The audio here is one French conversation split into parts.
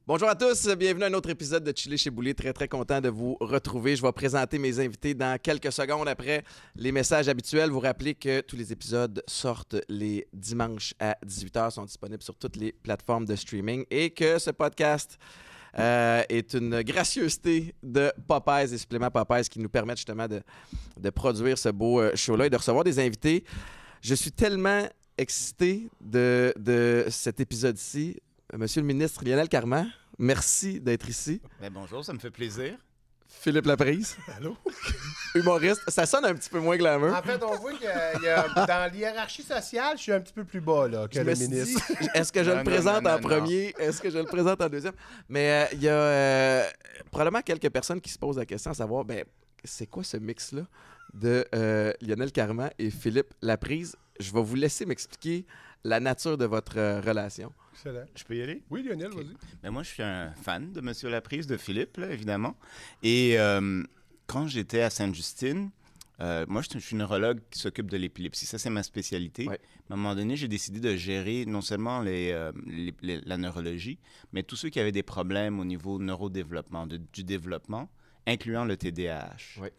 Bonjour à tous, bienvenue à un autre épisode de Chiller chez Boulet. Très, très content de vous retrouver. Je vais présenter mes invités dans quelques secondes après les messages habituels. Vous rappelez que tous les épisodes sortent les dimanches à 18h, sont disponibles sur toutes les plateformes de streaming et que ce podcast est une gracieuseté de Popeyes et suppléments Popeyes qui nous permettent justement de produire ce beau show-là et de recevoir des invités. Je suis tellement excité de cet épisode-ci. Monsieur le ministre Lionel Carman, merci d'être ici. Bien, bonjour, ça me fait plaisir. Philippe Laprise. Allô? Humoriste. Ça sonne un petit peu moins glamour. En fait, on voit que dans l'hiérarchie sociale, je suis un petit peu plus bas là, que le ministre. Est-ce que je le présente en premier? Est-ce que je le présente en deuxième? Mais il y a probablement quelques personnes qui se posent la question à savoir, c'est quoi ce mix-là de Lionel Carman et Philippe Laprise? Je vais vous laisser m'expliquer la nature de votre relation. Excellent. Je peux y aller? Oui, Lionel, Okay. vas-y. Ben moi, je suis un fan de Monsieur Laprise, de Philippe, là, évidemment. Et quand j'étais à Sainte-Justine, moi, je suis neurologue qui s'occupe de l'épilepsie. Ça, c'est ma spécialité. Ouais. À un moment donné, j'ai décidé de gérer non seulement la neurologie, mais tous ceux qui avaient des problèmes au niveau neurodéveloppement, du développement, incluant le TDAH. Ouais.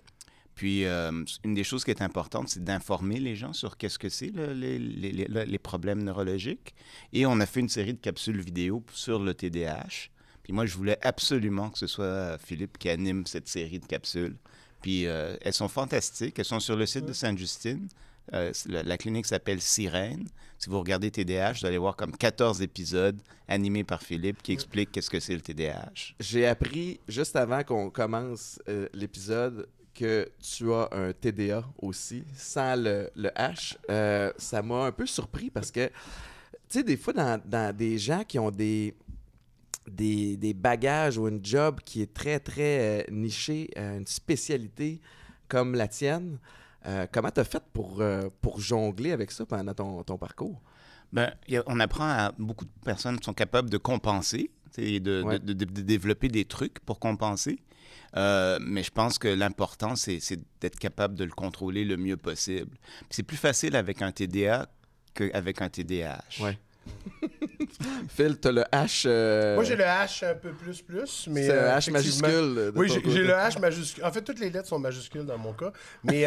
Puis, une des choses qui est importante, c'est d'informer les gens sur qu'est-ce que c'est les problèmes neurologiques. Et on a fait une série de capsules vidéo sur le TDAH. Puis moi, je voulais absolument que ce soit Philippe qui anime cette série de capsules. Puis, elles sont fantastiques. Elles sont sur le site de Sainte-Justine. La clinique s'appelle Sirène. Si vous regardez TDAH, vous allez voir comme 14 épisodes animés par Philippe qui expliquent qu'est-ce que c'est le TDAH. J'ai appris, juste avant qu'on commence l'épisode, que tu as un TDA aussi, sans le H. Ça m'a un peu surpris parce que, tu sais, des fois, dans des gens qui ont des bagages ou une job qui est très, très niché, une spécialité comme la tienne, comment tu as fait pour jongler avec ça pendant ton parcours? Ben, on apprend à beaucoup de personnes sont capables de compenser et de développer des trucs pour compenser. Mais je pense que l'important, c'est d'être capable de le contrôler le mieux possible. Puis c'est plus facile avec un TDA qu'avec un TDAH. Ouais. Phil, t'as le H... Moi, j'ai le H un peu plus, mais... C'est un H majuscule. Oui, j'ai le H majuscule. En fait, toutes les lettres sont majuscules dans mon cas. Mais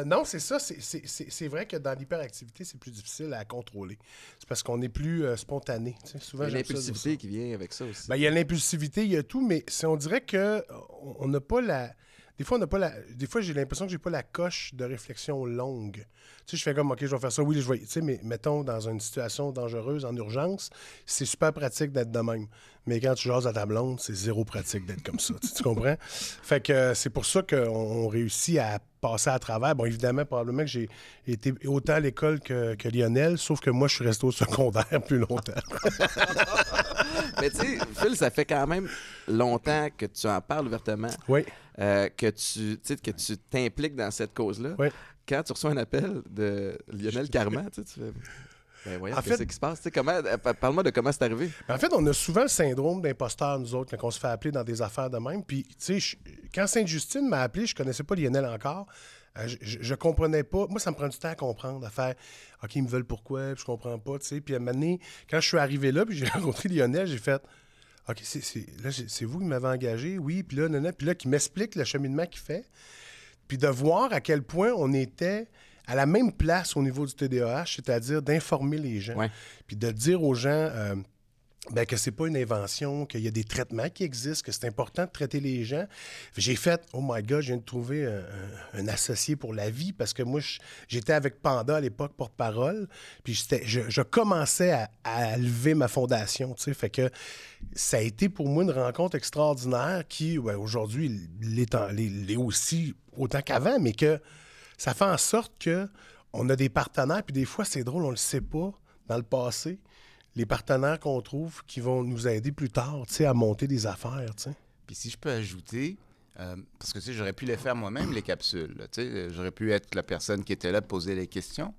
non, c'est ça. C'est vrai que dans l'hyperactivité, c'est plus difficile à contrôler. C'est parce qu'on est plus spontané. Tu sais, souvent, il y a l'impulsivité qui vient avec ça aussi. Ben, il y a l'impulsivité, il y a tout, mais on dirait qu'on n'a pas la... Des fois, j'ai l'impression que j'ai pas la coche de réflexion longue. Tu sais, je fais comme, OK, je vais faire ça, oui, je vais... Tu sais, mais mettons, dans une situation dangereuse, en urgence, c'est super pratique d'être de même. Mais quand tu jases à ta blonde, c'est zéro pratique d'être comme ça. Tu comprends? Fait que c'est pour ça qu'on réussit à passer à travers. Bon, évidemment, probablement que j'ai été autant à l'école que Lionel, sauf que moi, je suis resté au secondaire plus longtemps. Mais tu sais, Phil, ça fait quand même longtemps que tu en parles ouvertement. Oui. Que tu t'impliques dans cette cause-là. Oui. Quand tu reçois un appel de Lionel Carman, tu fais... Ben voyons, En qu'est-ce fait- qui se passe? Parle-moi de comment c'est arrivé. En fait, on a souvent le syndrome d'imposteur, nous autres, quand on se fait appeler dans des affaires de même. Puis, tu sais, quand Sainte-Justine m'a appelé, je connaissais pas Lionel encore. Je comprenais pas. Moi, ça me prend du temps à comprendre, à faire « OK, ils me veulent pourquoi? » Puis je comprends pas, tu sais. Puis à un moment donné, quand je suis arrivé là, puis j'ai rencontré Lionel, j'ai fait « OK, c'est vous qui m'avez engagé? Oui. » Puis là, puis là, qui m'explique le cheminement qu'il fait. Puis de voir à quel point on était à la même place au niveau du TDAH, c'est-à-dire d'informer les gens. Ouais. Puis de dire aux gens que c'est pas une invention, qu'il y a des traitements qui existent, que c'est important de traiter les gens. J'ai fait, oh my God, je viens de trouver un associé pour la vie parce que moi, j'étais avec Panda à l'époque, porte-parole, puis je commençais à lever ma fondation, tu sais, fait que ça a été pour moi une rencontre extraordinaire qui, aujourd'hui, l'est aussi autant qu'avant, mais que ça fait en sorte que on a des partenaires, puis des fois, c'est drôle, on le sait pas dans le passé, les partenaires qu'on trouve qui vont nous aider plus tard, tu sais, à monter des affaires, tu sais. Puis si je peux ajouter, parce que tu sais, j'aurais pu les faire moi-même, les capsules. Là, tu sais, j'aurais pu être la personne qui était là pour poser les questions,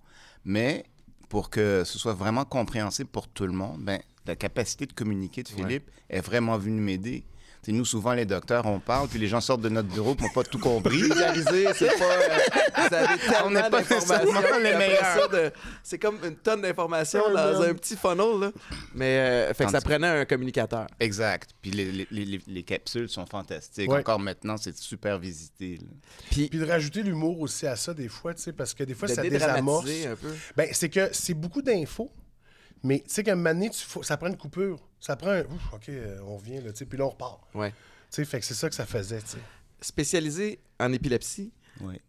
mais pour que ce soit vraiment compréhensible pour tout le monde, ben la capacité de communiquer de Philippe est vraiment venue m'aider. T'sais, nous, souvent, les docteurs, on parle, puis les gens sortent de notre bureau et n'ont pas tout compris. Vulgariser, c'est pas... vous avez On n'est tellement pas d'informations. nécessairement les Après meilleurs. ça, c'est comme une tonne d'informations dans un petit funnel. Là. Mais fait que ça prenait un communicateur. Exact. Puis les capsules sont fantastiques. Ouais. Encore maintenant, c'est super visité. Là. Puis Puis de rajouter l'humour aussi à ça, des fois, tu sais, parce que des fois, de ça désamorce. dédramatiser un peu. Ben, c'est que c'est beaucoup d'infos, mais tu sais qu'à un moment donné, ça prend une coupure. Ça prend un... Ouf, OK, on revient, là, tu sais, puis là, on repart. Ouais. Tu sais, fait que c'est ça que ça faisait, tu sais. Spécialisé en épilepsie, Ouais.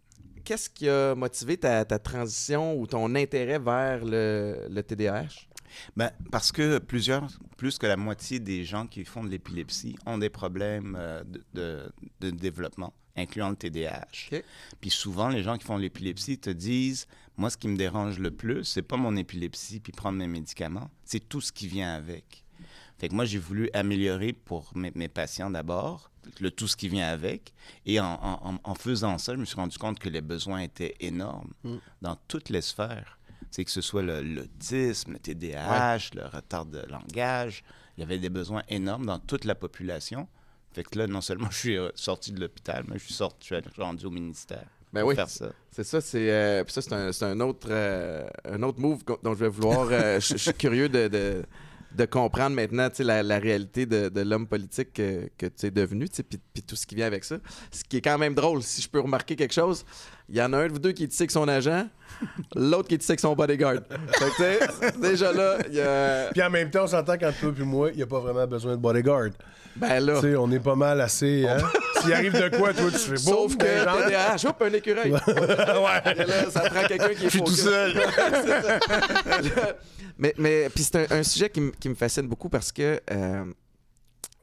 qu'est-ce qui a motivé ta transition ou ton intérêt vers le TDAH? Ben, parce que plus que la moitié des gens qui font de l'épilepsie ont des problèmes de développement, incluant le TDAH. OK. Puis souvent, les gens qui font de l'épilepsie te disent, moi, ce qui me dérange le plus, c'est pas mon épilepsie puis prendre mes médicaments, c'est tout ce qui vient avec. Fait que moi, j'ai voulu améliorer pour mes patients d'abord, tout ce qui vient avec. Et en faisant ça, je me suis rendu compte que les besoins étaient énormes dans toutes les sphères. C'est que ce soit l'autisme, le TDAH, le retard de langage. Il y avait des besoins énormes dans toute la population. Fait que là, non seulement je suis sorti de l'hôpital, mais je suis rendu au ministère pour faire ça. C'est ça, puis ça, c'est un autre move dont je vais vouloir... je suis curieux de comprendre maintenant la réalité de l'homme politique que tu es devenu, puis tout ce qui vient avec ça. Ce qui est quand même drôle, si je peux remarquer quelque chose, il y en a un de vous deux qui est ici avec son agent, l'autre qui est ici avec son bodyguard. Fait que, déjà là, il y a... Puis en même temps, on s'entend qu'entre toi et moi, il n'y a pas vraiment besoin de bodyguard. Ben là... Tu sais, on est pas mal assez... Hein? S'il arrive de quoi, toi, tu fais beau. Sauf que TDAH, hop, un écureuil. Ouais. Là, ça prend quelqu'un qui est Je suis tout focus. seul. Mais puis c'est un sujet qui me fascine beaucoup parce que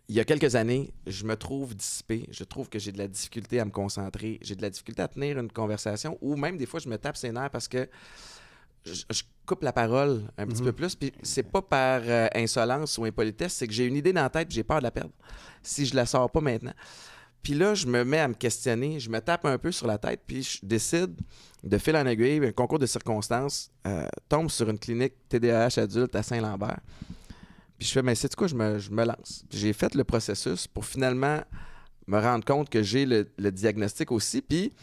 il y a quelques années, je me trouve dissipé. Je trouve que j'ai de la difficulté à me concentrer. J'ai de la difficulté à tenir une conversation ou même des fois, je me tape ses nerfs parce que je coupe la parole un petit peu plus. Puis c'est pas par insolence ou impolitesse, c'est que j'ai une idée dans la tête et j'ai peur de la perdre si je la sors pas maintenant. Puis là, je me mets à me questionner, je me tape un peu sur la tête, puis je décide de fil en aiguille, un concours de circonstances, tombe sur une clinique TDAH adulte à Saint-Lambert. Puis je fais, mais sais-tu quoi, je me lance. Puis j'ai fait le processus pour finalement me rendre compte que j'ai le diagnostic aussi. Puis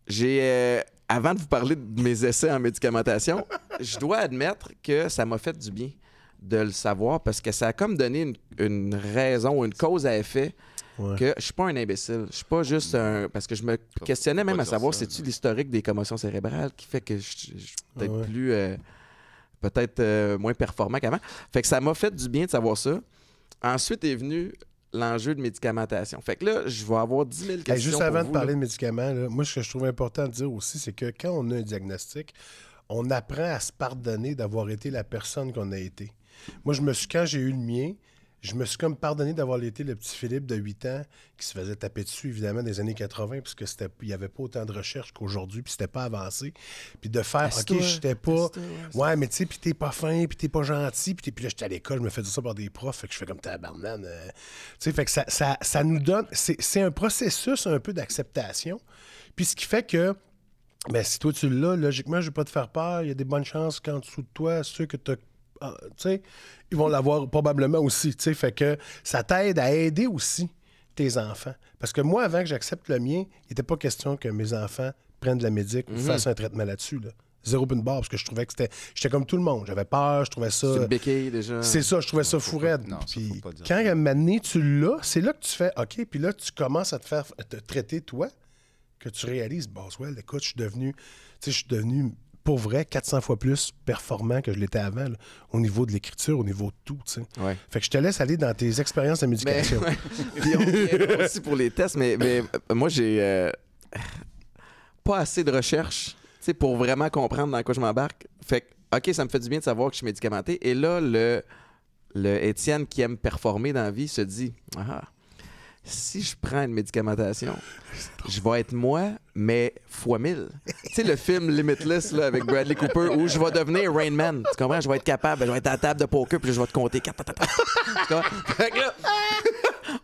j'ai, avant de vous parler de mes essais en médicamentation, je dois admettre que ça m'a fait du bien de le savoir parce que ça a comme donné une raison, une cause à effet. Ouais. Que je suis pas un imbécile. Je suis pas juste un... Parce que je me questionnais même à savoir, c'est-tu l'historique des commotions cérébrales qui fait que je suis peut-être plus... peut-être moins performant qu'avant. Fait que ça m'a fait du bien de savoir ça. Ensuite est venu l'enjeu de médicamentation. Fait que là, je vais avoir 10 000 questions Juste pour avant vous, de parler là. de médicaments, là, moi, ce que je trouve important de dire aussi, c'est que quand on a un diagnostic, on apprend à se pardonner d'avoir été la personne qu'on a été. Moi, quand j'ai eu le mien, je me suis comme pardonné d'avoir été le petit Philippe de 8 ans qui se faisait taper dessus, évidemment, dans les années 80, parce qu'il n'y avait pas autant de recherche qu'aujourd'hui, puis c'était pas avancé. Puis de faire, Assis-toi, OK, j'étais pas... assis-toi, Ouais, mais tu sais, puis t'es pas fin, puis t'es pas gentil, puis là, j'étais à l'école, je me faisais ça par des profs, fait que je fais comme tabarnak. Tu sais, fait que ça nous donne... C'est un processus un peu d'acceptation. Puis ce qui fait que, ben, si toi tu l'as, logiquement, je vais pas te faire peur, il y a des bonnes chances qu'en dessous de toi, ceux que tu sais, ils vont l'avoir probablement aussi, tu sais, fait que ça t'aide à aider aussi tes enfants. Parce que moi, avant que j'accepte le mien, il n'était pas question que mes enfants prennent de la médic ou fassent un traitement là-dessus, là. Zéro pin barre, parce que je trouvais que j'étais comme tout le monde. J'avais peur, je trouvais ça... C'est une béquille, déjà. C'est ça, je trouvais ça fou raide. non, ça, Puis faut pas dire quand ça. à un moment donné, tu l'as, c'est là que tu fais OK, puis là, tu commences à te traiter, toi, que tu réalises, Boswell, écoute, je suis devenu, pour vrai, 400 fois plus performant que je l'étais avant, là, au niveau de l'écriture, au niveau de tout, tu sais. Ouais. Fait que je te laisse aller dans tes expériences de Mais, médication. ouais. Puis on reviendra aussi pour les tests, mais moi, j'ai pas assez de recherche, tu sais, pour vraiment comprendre dans quoi je m'embarque. Fait que, OK, ça me fait du bien de savoir que je suis médicamenté. Et là, le Étienne qui aime performer dans la vie se dit, si je prends une médicamentation, je vais être moi, mais fois 1000. Tu sais, le film Limitless là, avec Bradley Cooper où je vais devenir Rain Man. Tu comprends? Je vais être capable, je vais être à la table de poker puis je vais te compter. Tu comprends? Fait que là,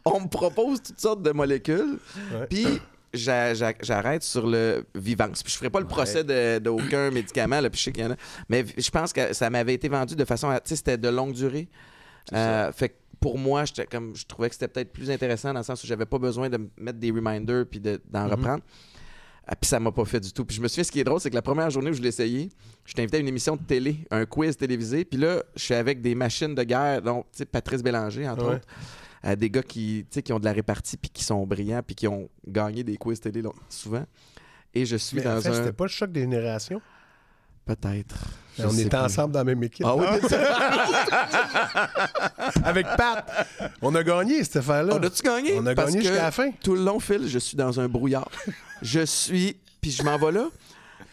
on me propose toutes sortes de molécules. Ouais. Puis j'arrête sur le Vivance. Puis je ferai pas le procès d'aucun médicament, là, puis je sais qu'il y en a. Mais je pense que ça m'avait été vendu de façon... Tu sais, c'était de longue durée. Fait que pour moi, je trouvais que c'était peut-être plus intéressant dans le sens où j'avais pas besoin de mettre des reminders puis d'en reprendre. Puis ça m'a pas fait du tout. Puis je me souviens, ce qui est drôle, c'est que la première journée où je l'ai essayé, je t'ai invité à une émission de télé, un quiz télévisé. Puis là, je suis avec des machines de guerre, dont Patrice Bélanger, entre autres. Des gars qui ont de la répartie puis qui sont brillants puis qui ont gagné des quiz télé souvent. Et je suis dans un... C'était pas le choc des générations? Peut-être. On était ensemble dans la même équipe. Ah oui, avec Pat. On a gagné cette affaire-là. On a-tu gagné? On a gagné jusqu'à la fin. Tout le long, Phil, je suis dans un brouillard. Puis je m'en vais là.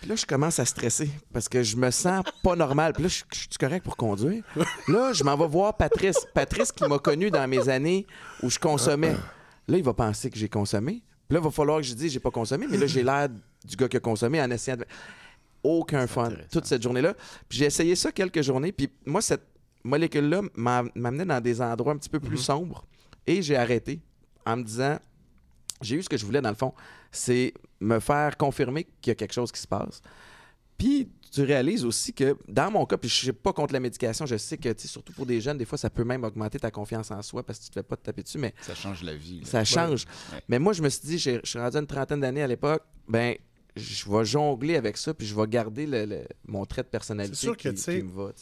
Puis là, je commence à stresser parce que je me sens pas normal. Puis là, je suis correct pour conduire. Là, je m'en vais voir Patrice. Patrice qui m'a connu dans mes années où je consommais. Là, il va penser que j'ai consommé. Puis là, il va falloir que je dise j'ai pas consommé. Mais là, j'ai l'air du gars qui a consommé en essayant de... Aucun fun, toute cette journée-là. Puis j'ai essayé ça quelques journées. Puis moi, cette molécule-là m'amenait dans des endroits un petit peu plus sombres. Et j'ai arrêté en me disant, j'ai eu ce que je voulais dans le fond, c'est me faire confirmer qu'il y a quelque chose qui se passe. Puis tu réalises aussi que dans mon cas, puis je ne suis pas contre la médication, je sais que surtout pour des jeunes, des fois, ça peut même augmenter ta confiance en soi parce que tu ne te fais pas te taper dessus. Mais ça change la vie. Là. Ça change. Ouais. Mais moi, je me suis dit, je suis rendu à une trentaine d'années à l'époque, je vais jongler avec ça, puis je vais garder mon trait de personnalité sûr que, qui me va.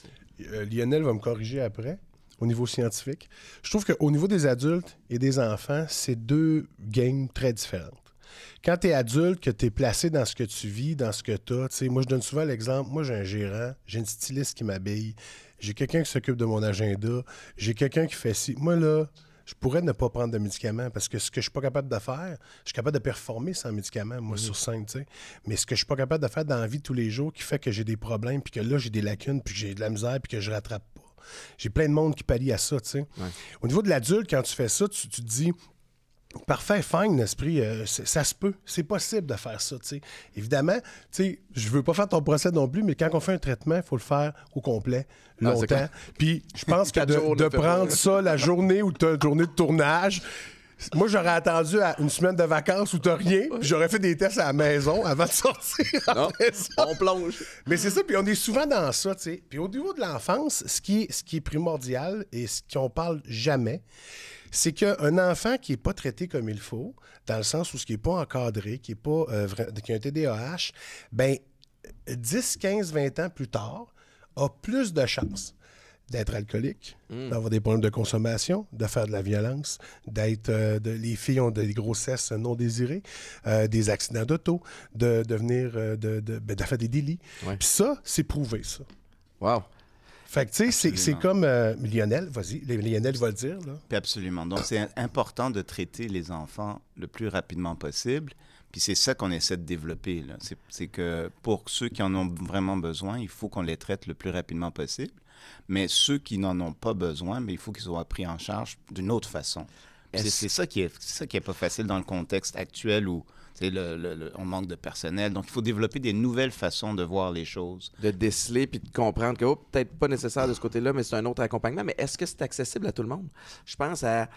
Lionel va me corriger après, au niveau scientifique. Je trouve qu'au niveau des adultes et des enfants, c'est deux games très différentes. Quand tu es adulte, que tu es placé dans ce que tu vis, dans ce que tu as, moi, je donne souvent l'exemple, moi, j'ai un gérant, j'ai une styliste qui m'habille, j'ai quelqu'un qui s'occupe de mon agenda, j'ai quelqu'un qui fait ci. Moi, là... Je pourrais ne pas prendre de médicaments parce que ce que je suis pas capable de faire, je suis capable de performer sans médicaments, moi, sur scène, tu sais. Mais ce que je suis pas capable de faire dans la vie de tous les jours qui fait que j'ai des problèmes, puis que là, j'ai des lacunes, puis que j'ai de la misère, puis que je rattrape pas. J'ai plein de monde qui pallie à ça, tu sais. Ouais. Au niveau de l'adulte, quand tu fais ça, tu te dis... Parfait, fine, esprit, ça se peut. C'est possible de faire ça, tu sais. Évidemment, tu sais, je veux pas faire ton procès non plus, mais quand on fait un traitement, il faut le faire au complet, longtemps. Puis je pense que de prendre ça la journée où tu as une journée de tournage, moi, j'aurais attendu à une semaine de vacances où tu n'as rien, puis j'aurais fait des tests à la maison avant de sortir. Non, on plonge. Mais c'est ça, puis on est souvent dans ça, tu sais. Puis au niveau de l'enfance, ce qui est primordial et ce qu'on parle jamais, c'est qu'un enfant qui n'est pas traité comme il faut, dans le sens où ce qui n'est pas encadré, qui a un TDAH, bien, 10, 15, 20 ans plus tard, a plus de chances d'être alcoolique, d'avoir des problèmes de consommation, de faire de la violence, les filles ont des grossesses non désirées, des accidents d'auto, de faire des délits. Ouais. Puis ça, c'est prouvé, ça. Wow! Fait que, tu sais, c'est comme Lionel, vas-y, Lionel va le dire, là. Puis absolument. Donc, c'est important de traiter les enfants le plus rapidement possible. Puis c'est ça qu'on essaie de développer, là. C'est que pour ceux qui en ont vraiment besoin, il faut qu'on les traite le plus rapidement possible. Mais ceux qui n'en ont pas besoin, mais il faut qu'ils soient pris en charge d'une autre façon. C'est ça qui est pas facile dans le contexte actuel où on manque de personnel. Donc, il faut développer des nouvelles façons de voir les choses. De déceler puis de comprendre que peut-être pas nécessaire de ce côté-là, mais c'est un autre accompagnement. Mais est-ce que c'est accessible à tout le monde? Je pense à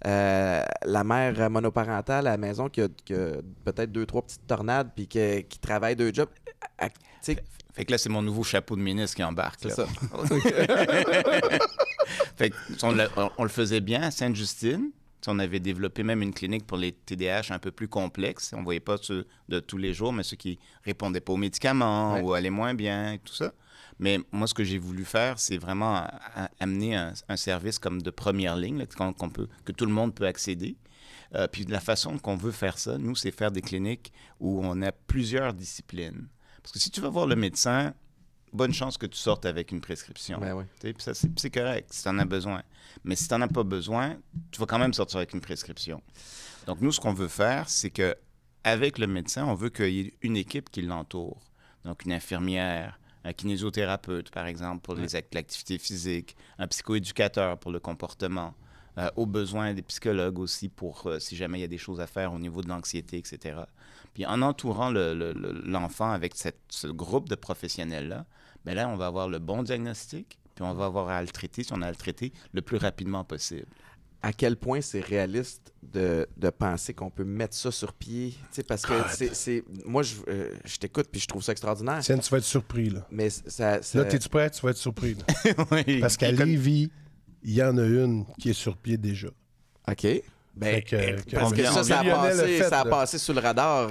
la mère monoparentale à la maison qui a peut-être 2-3 petites tornades puis qui travaille 2 jobs. Fait que là, c'est mon nouveau chapeau de ministre qui embarque. C'est ça. Fait que, on le faisait bien à Sainte-Justine. On avait développé même une clinique pour les TDAH un peu plus complexes. On ne voyait pas ceux de tous les jours, mais ceux qui ne répondaient pas aux médicaments ou allaient moins bien et tout ça. Mais moi, ce que j'ai voulu faire, c'est vraiment amener un service comme de première ligne là, que tout le monde peut accéder. Puis la façon qu'on veut faire ça, nous, c'est faire des cliniques où on a plusieurs disciplines. Parce que si tu vas voir le médecin, bonne chance que tu sortes avec une prescription. Ben oui. Puis ça, c'est correct si tu en as besoin. Mais si tu n'en as pas besoin, tu vas quand même sortir avec une prescription. Donc, nous, ce qu'on veut faire, c'est qu'avec le médecin, on veut qu'il y ait une équipe qui l'entoure. Donc, une infirmière, un kinésithérapeute, par exemple, pour l'activité physique, un psychoéducateur pour le comportement, au besoin des psychologues aussi pour si jamais il y a des choses à faire au niveau de l'anxiété, etc. Puis en entourant l'enfant avec ce groupe de professionnels-là, bien là, on va avoir le bon diagnostic, puis on va avoir à le traiter, si on a à le traiter, le plus rapidement possible. à quel point c'est réaliste de penser qu'on peut mettre ça sur pied. Parce que moi, je t'écoute puis je trouve ça extraordinaire. Tiens, tu vas être surpris. Là, mais là t'es-tu prêt? Tu vas être surpris. Là. Oui. Parce qu'à Lévis, il y en a une qui est sur pied déjà. OK. Ben, parce on que vient- ça a là. passé sous le radar.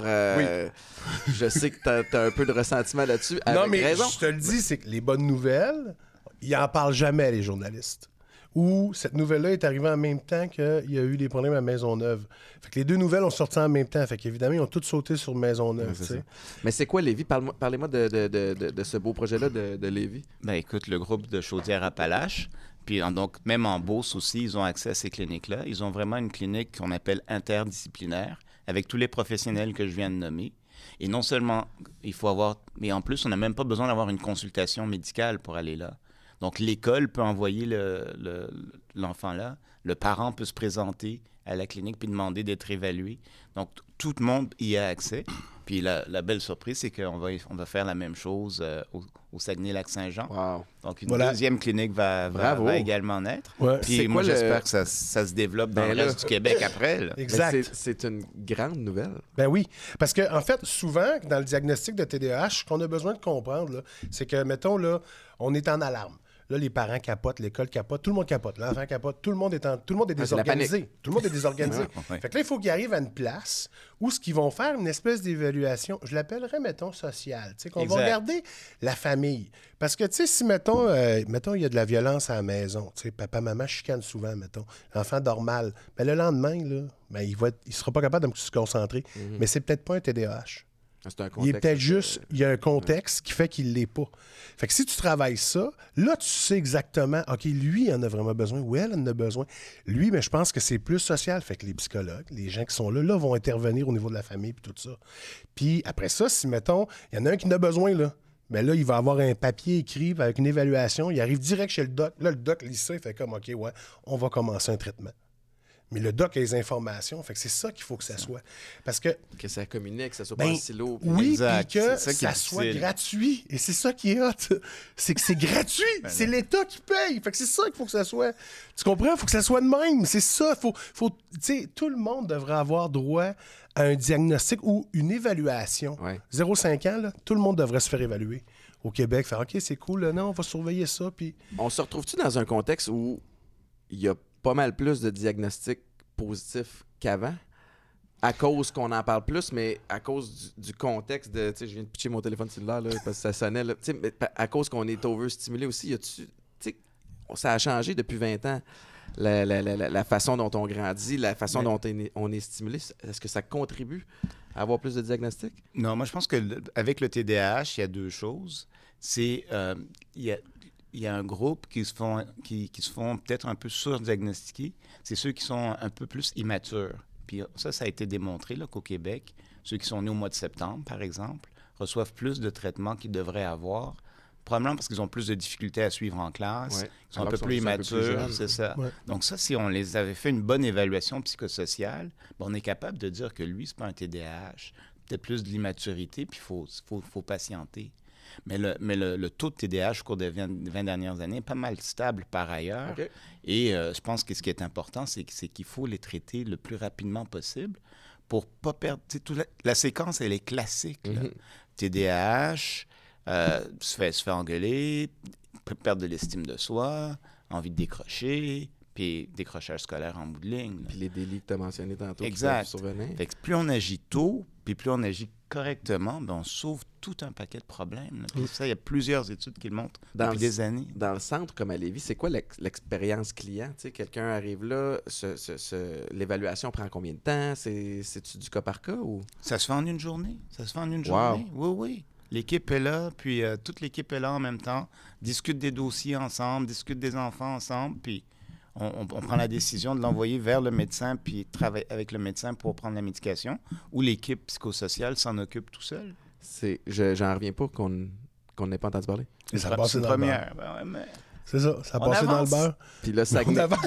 Je sais que t'as un peu de ressentiment là-dessus. Non, avec mais raison. je te le dis, c'est que les bonnes nouvelles, ils en parlent jamais, les journalistes. Ou cette nouvelle-là est arrivée en même temps qu'il y a eu des problèmes à Maisonneuve. Fait que les deux nouvelles ont sorti en même temps. Fait qu'évidemment, ils ont toutes sauté sur Maisonneuve. Ouais, tu sais. Mais c'est quoi Lévis? Parlez-moi de ce beau projet-là de Lévis. Ben écoute, le groupe de Chaudière-Appalaches, puis donc même en Beauce aussi, ils ont accès à ces cliniques-là. Ils ont vraiment une clinique qu'on appelle interdisciplinaire, avec tous les professionnels que je viens de nommer. Et non seulement il faut avoir, mais en plus, on n'a même pas besoin d'avoir une consultation médicale pour aller là. Donc l'école peut envoyer l'enfant là, le parent peut se présenter à la clinique puis demander d'être évalué. Donc tout le monde y a accès. Puis la belle surprise, c'est qu'on va faire la même chose au Saguenay-Lac-Saint-Jean. Wow. Donc, une Voilà. deuxième clinique va également naître. Ouais. Puis C'est moi, quoi j'espère que ça se développe dans Ben le là. reste du Québec après. Là. Exact. Mais c'est une grande nouvelle. Ben oui. Parce que, en fait, souvent, dans le diagnostic de TDAH, ce qu'on a besoin de comprendre, là, c'est que, mettons, là, on est en alarme. Là, les parents capotent, l'école capote, tout le monde capote, l'enfant capote, tout le monde est c'est la désorganisé. Tout le monde est désorganisé. Ouais. Fait que là, il faut qu'ils arrivent à une place où ce qu'ils vont faire, une espèce d'évaluation, je l'appellerais, mettons, sociale. Tu sais, qu'on va Exact. regarder la famille. Parce que, tu sais, si, mettons, il y a de la violence à la maison, tu sais, papa, maman chicanent souvent, mettons, l'enfant dort mal, ben, le lendemain, là, ben, il sera pas capable de se concentrer. Mais c'est peut-être pas un TDAH. C'est un Il contexte. est peut-être juste, il y a un contexte qui fait qu'il l'est pas. Fait que si tu travailles ça, là, tu sais exactement, OK, lui, il en a vraiment besoin, ou elle en a besoin. Lui, mais je pense que c'est plus social. Fait que les psychologues, les gens qui sont là, vont intervenir au niveau de la famille puis tout ça. Puis après ça, si, mettons, il y en a un qui en a besoin, là, mais là, il va avoir un papier écrit avec une évaluation. Il arrive direct chez le doc. Là, le doc lit ça, il fait comme, OK, ouais, on va commencer un traitement. Mais le doc a les informations. Fait que c'est ça qu'il faut que ça soit. Parce que Que ça communique, que ça soit pas ben, un silo. puis- oui, Exact. puis que C'est ça qui est ça soit difficile. gratuit. Et c'est ça qui est hot. C'est que c'est gratuit. C'est l'État qui paye. Fait que c'est ça qu'il faut que ça soit. Tu comprends? Il faut que ça soit de même. C'est ça. Tu sais, tout le monde devrait avoir droit à un diagnostic ou une évaluation. Ouais. 0,5 ans, là, tout le monde devrait se faire évaluer. Au Québec, faire OK, c'est cool, là, non, on va surveiller ça. Puis On se retrouve-tu dans un contexte où il y a pas mal plus de diagnostics positifs qu'avant? À cause qu'on en parle plus, mais à cause du contexte de... Tu sais, je viens de pitcher mon téléphone cellulaire là, parce que ça sonnait. Là. Tu sais, mais à cause qu'on est overstimulé aussi, tu sais, ça a changé depuis 20 ans. La façon dont on grandit, la façon dont on est stimulé. Est-ce que ça contribue à avoir plus de diagnostics? Non, moi, je pense qu'avec le TDAH, il y a deux choses. C'est il y a un groupe qui se font peut-être un peu surdiagnostiquer. C'est ceux qui sont un peu plus immatures. Puis ça a été démontré là, qu'au Québec, ceux qui sont nés au mois de septembre, par exemple, reçoivent plus de traitements qu'ils devraient avoir, probablement parce qu'ils ont plus de difficultés à suivre en classe, Ouais. ils sont un Alors peu qu'ils plus sont juste un peu plus immatures, jeunes. c'est ça. Ouais. Donc ça, si on les avait fait une bonne évaluation psychosociale, ben, on est capable de dire que lui, c'est pas un TDAH, peut-être plus de l'immaturité, puis il faut patienter. Mais le taux de TDAH au cours des 20 dernières années est pas mal stable par ailleurs. OK. Et je pense que ce qui est important, c'est qu'il faut les traiter le plus rapidement possible pour pas perdre... Tu sais, la séquence, elle est classique. Là. TDAH, se fait engueuler, perdre de l'estime de soi, envie de décrocher, puis décrochage scolaire en bout de ligne. Là. Puis les délits que tu as mentionnés tantôt Exact. qui peuvent survenir. Fait que plus on agit tôt, puis plus on agit correctement, ben on sauve tout un paquet de problèmes. Là. Puis ça, il y a plusieurs études qui le montrent depuis des années. Dans le centre, comme à Lévis, c'est quoi l'expérience client? Tu sais, quelqu'un arrive là, l'évaluation prend combien de temps? C'est-tu du cas par cas ou? Ça se fait en une journée. Wow. Oui, oui. L'équipe est là, puis toute l'équipe est là en même temps, discute des dossiers ensemble, discute des enfants ensemble, puis on prend la décision de l'envoyer vers le médecin, puis travailler avec le médecin pour prendre la médication, ou l'équipe psychosociale s'en occupe tout seul. J'en reviens pas qu'on n'ait pas entendu parler. et ça C'est passe une dans le beurre. première. Ben ouais, mais C'est ça, ça On passe dans le avance. beurre. Puis là, On Saguenay... avance.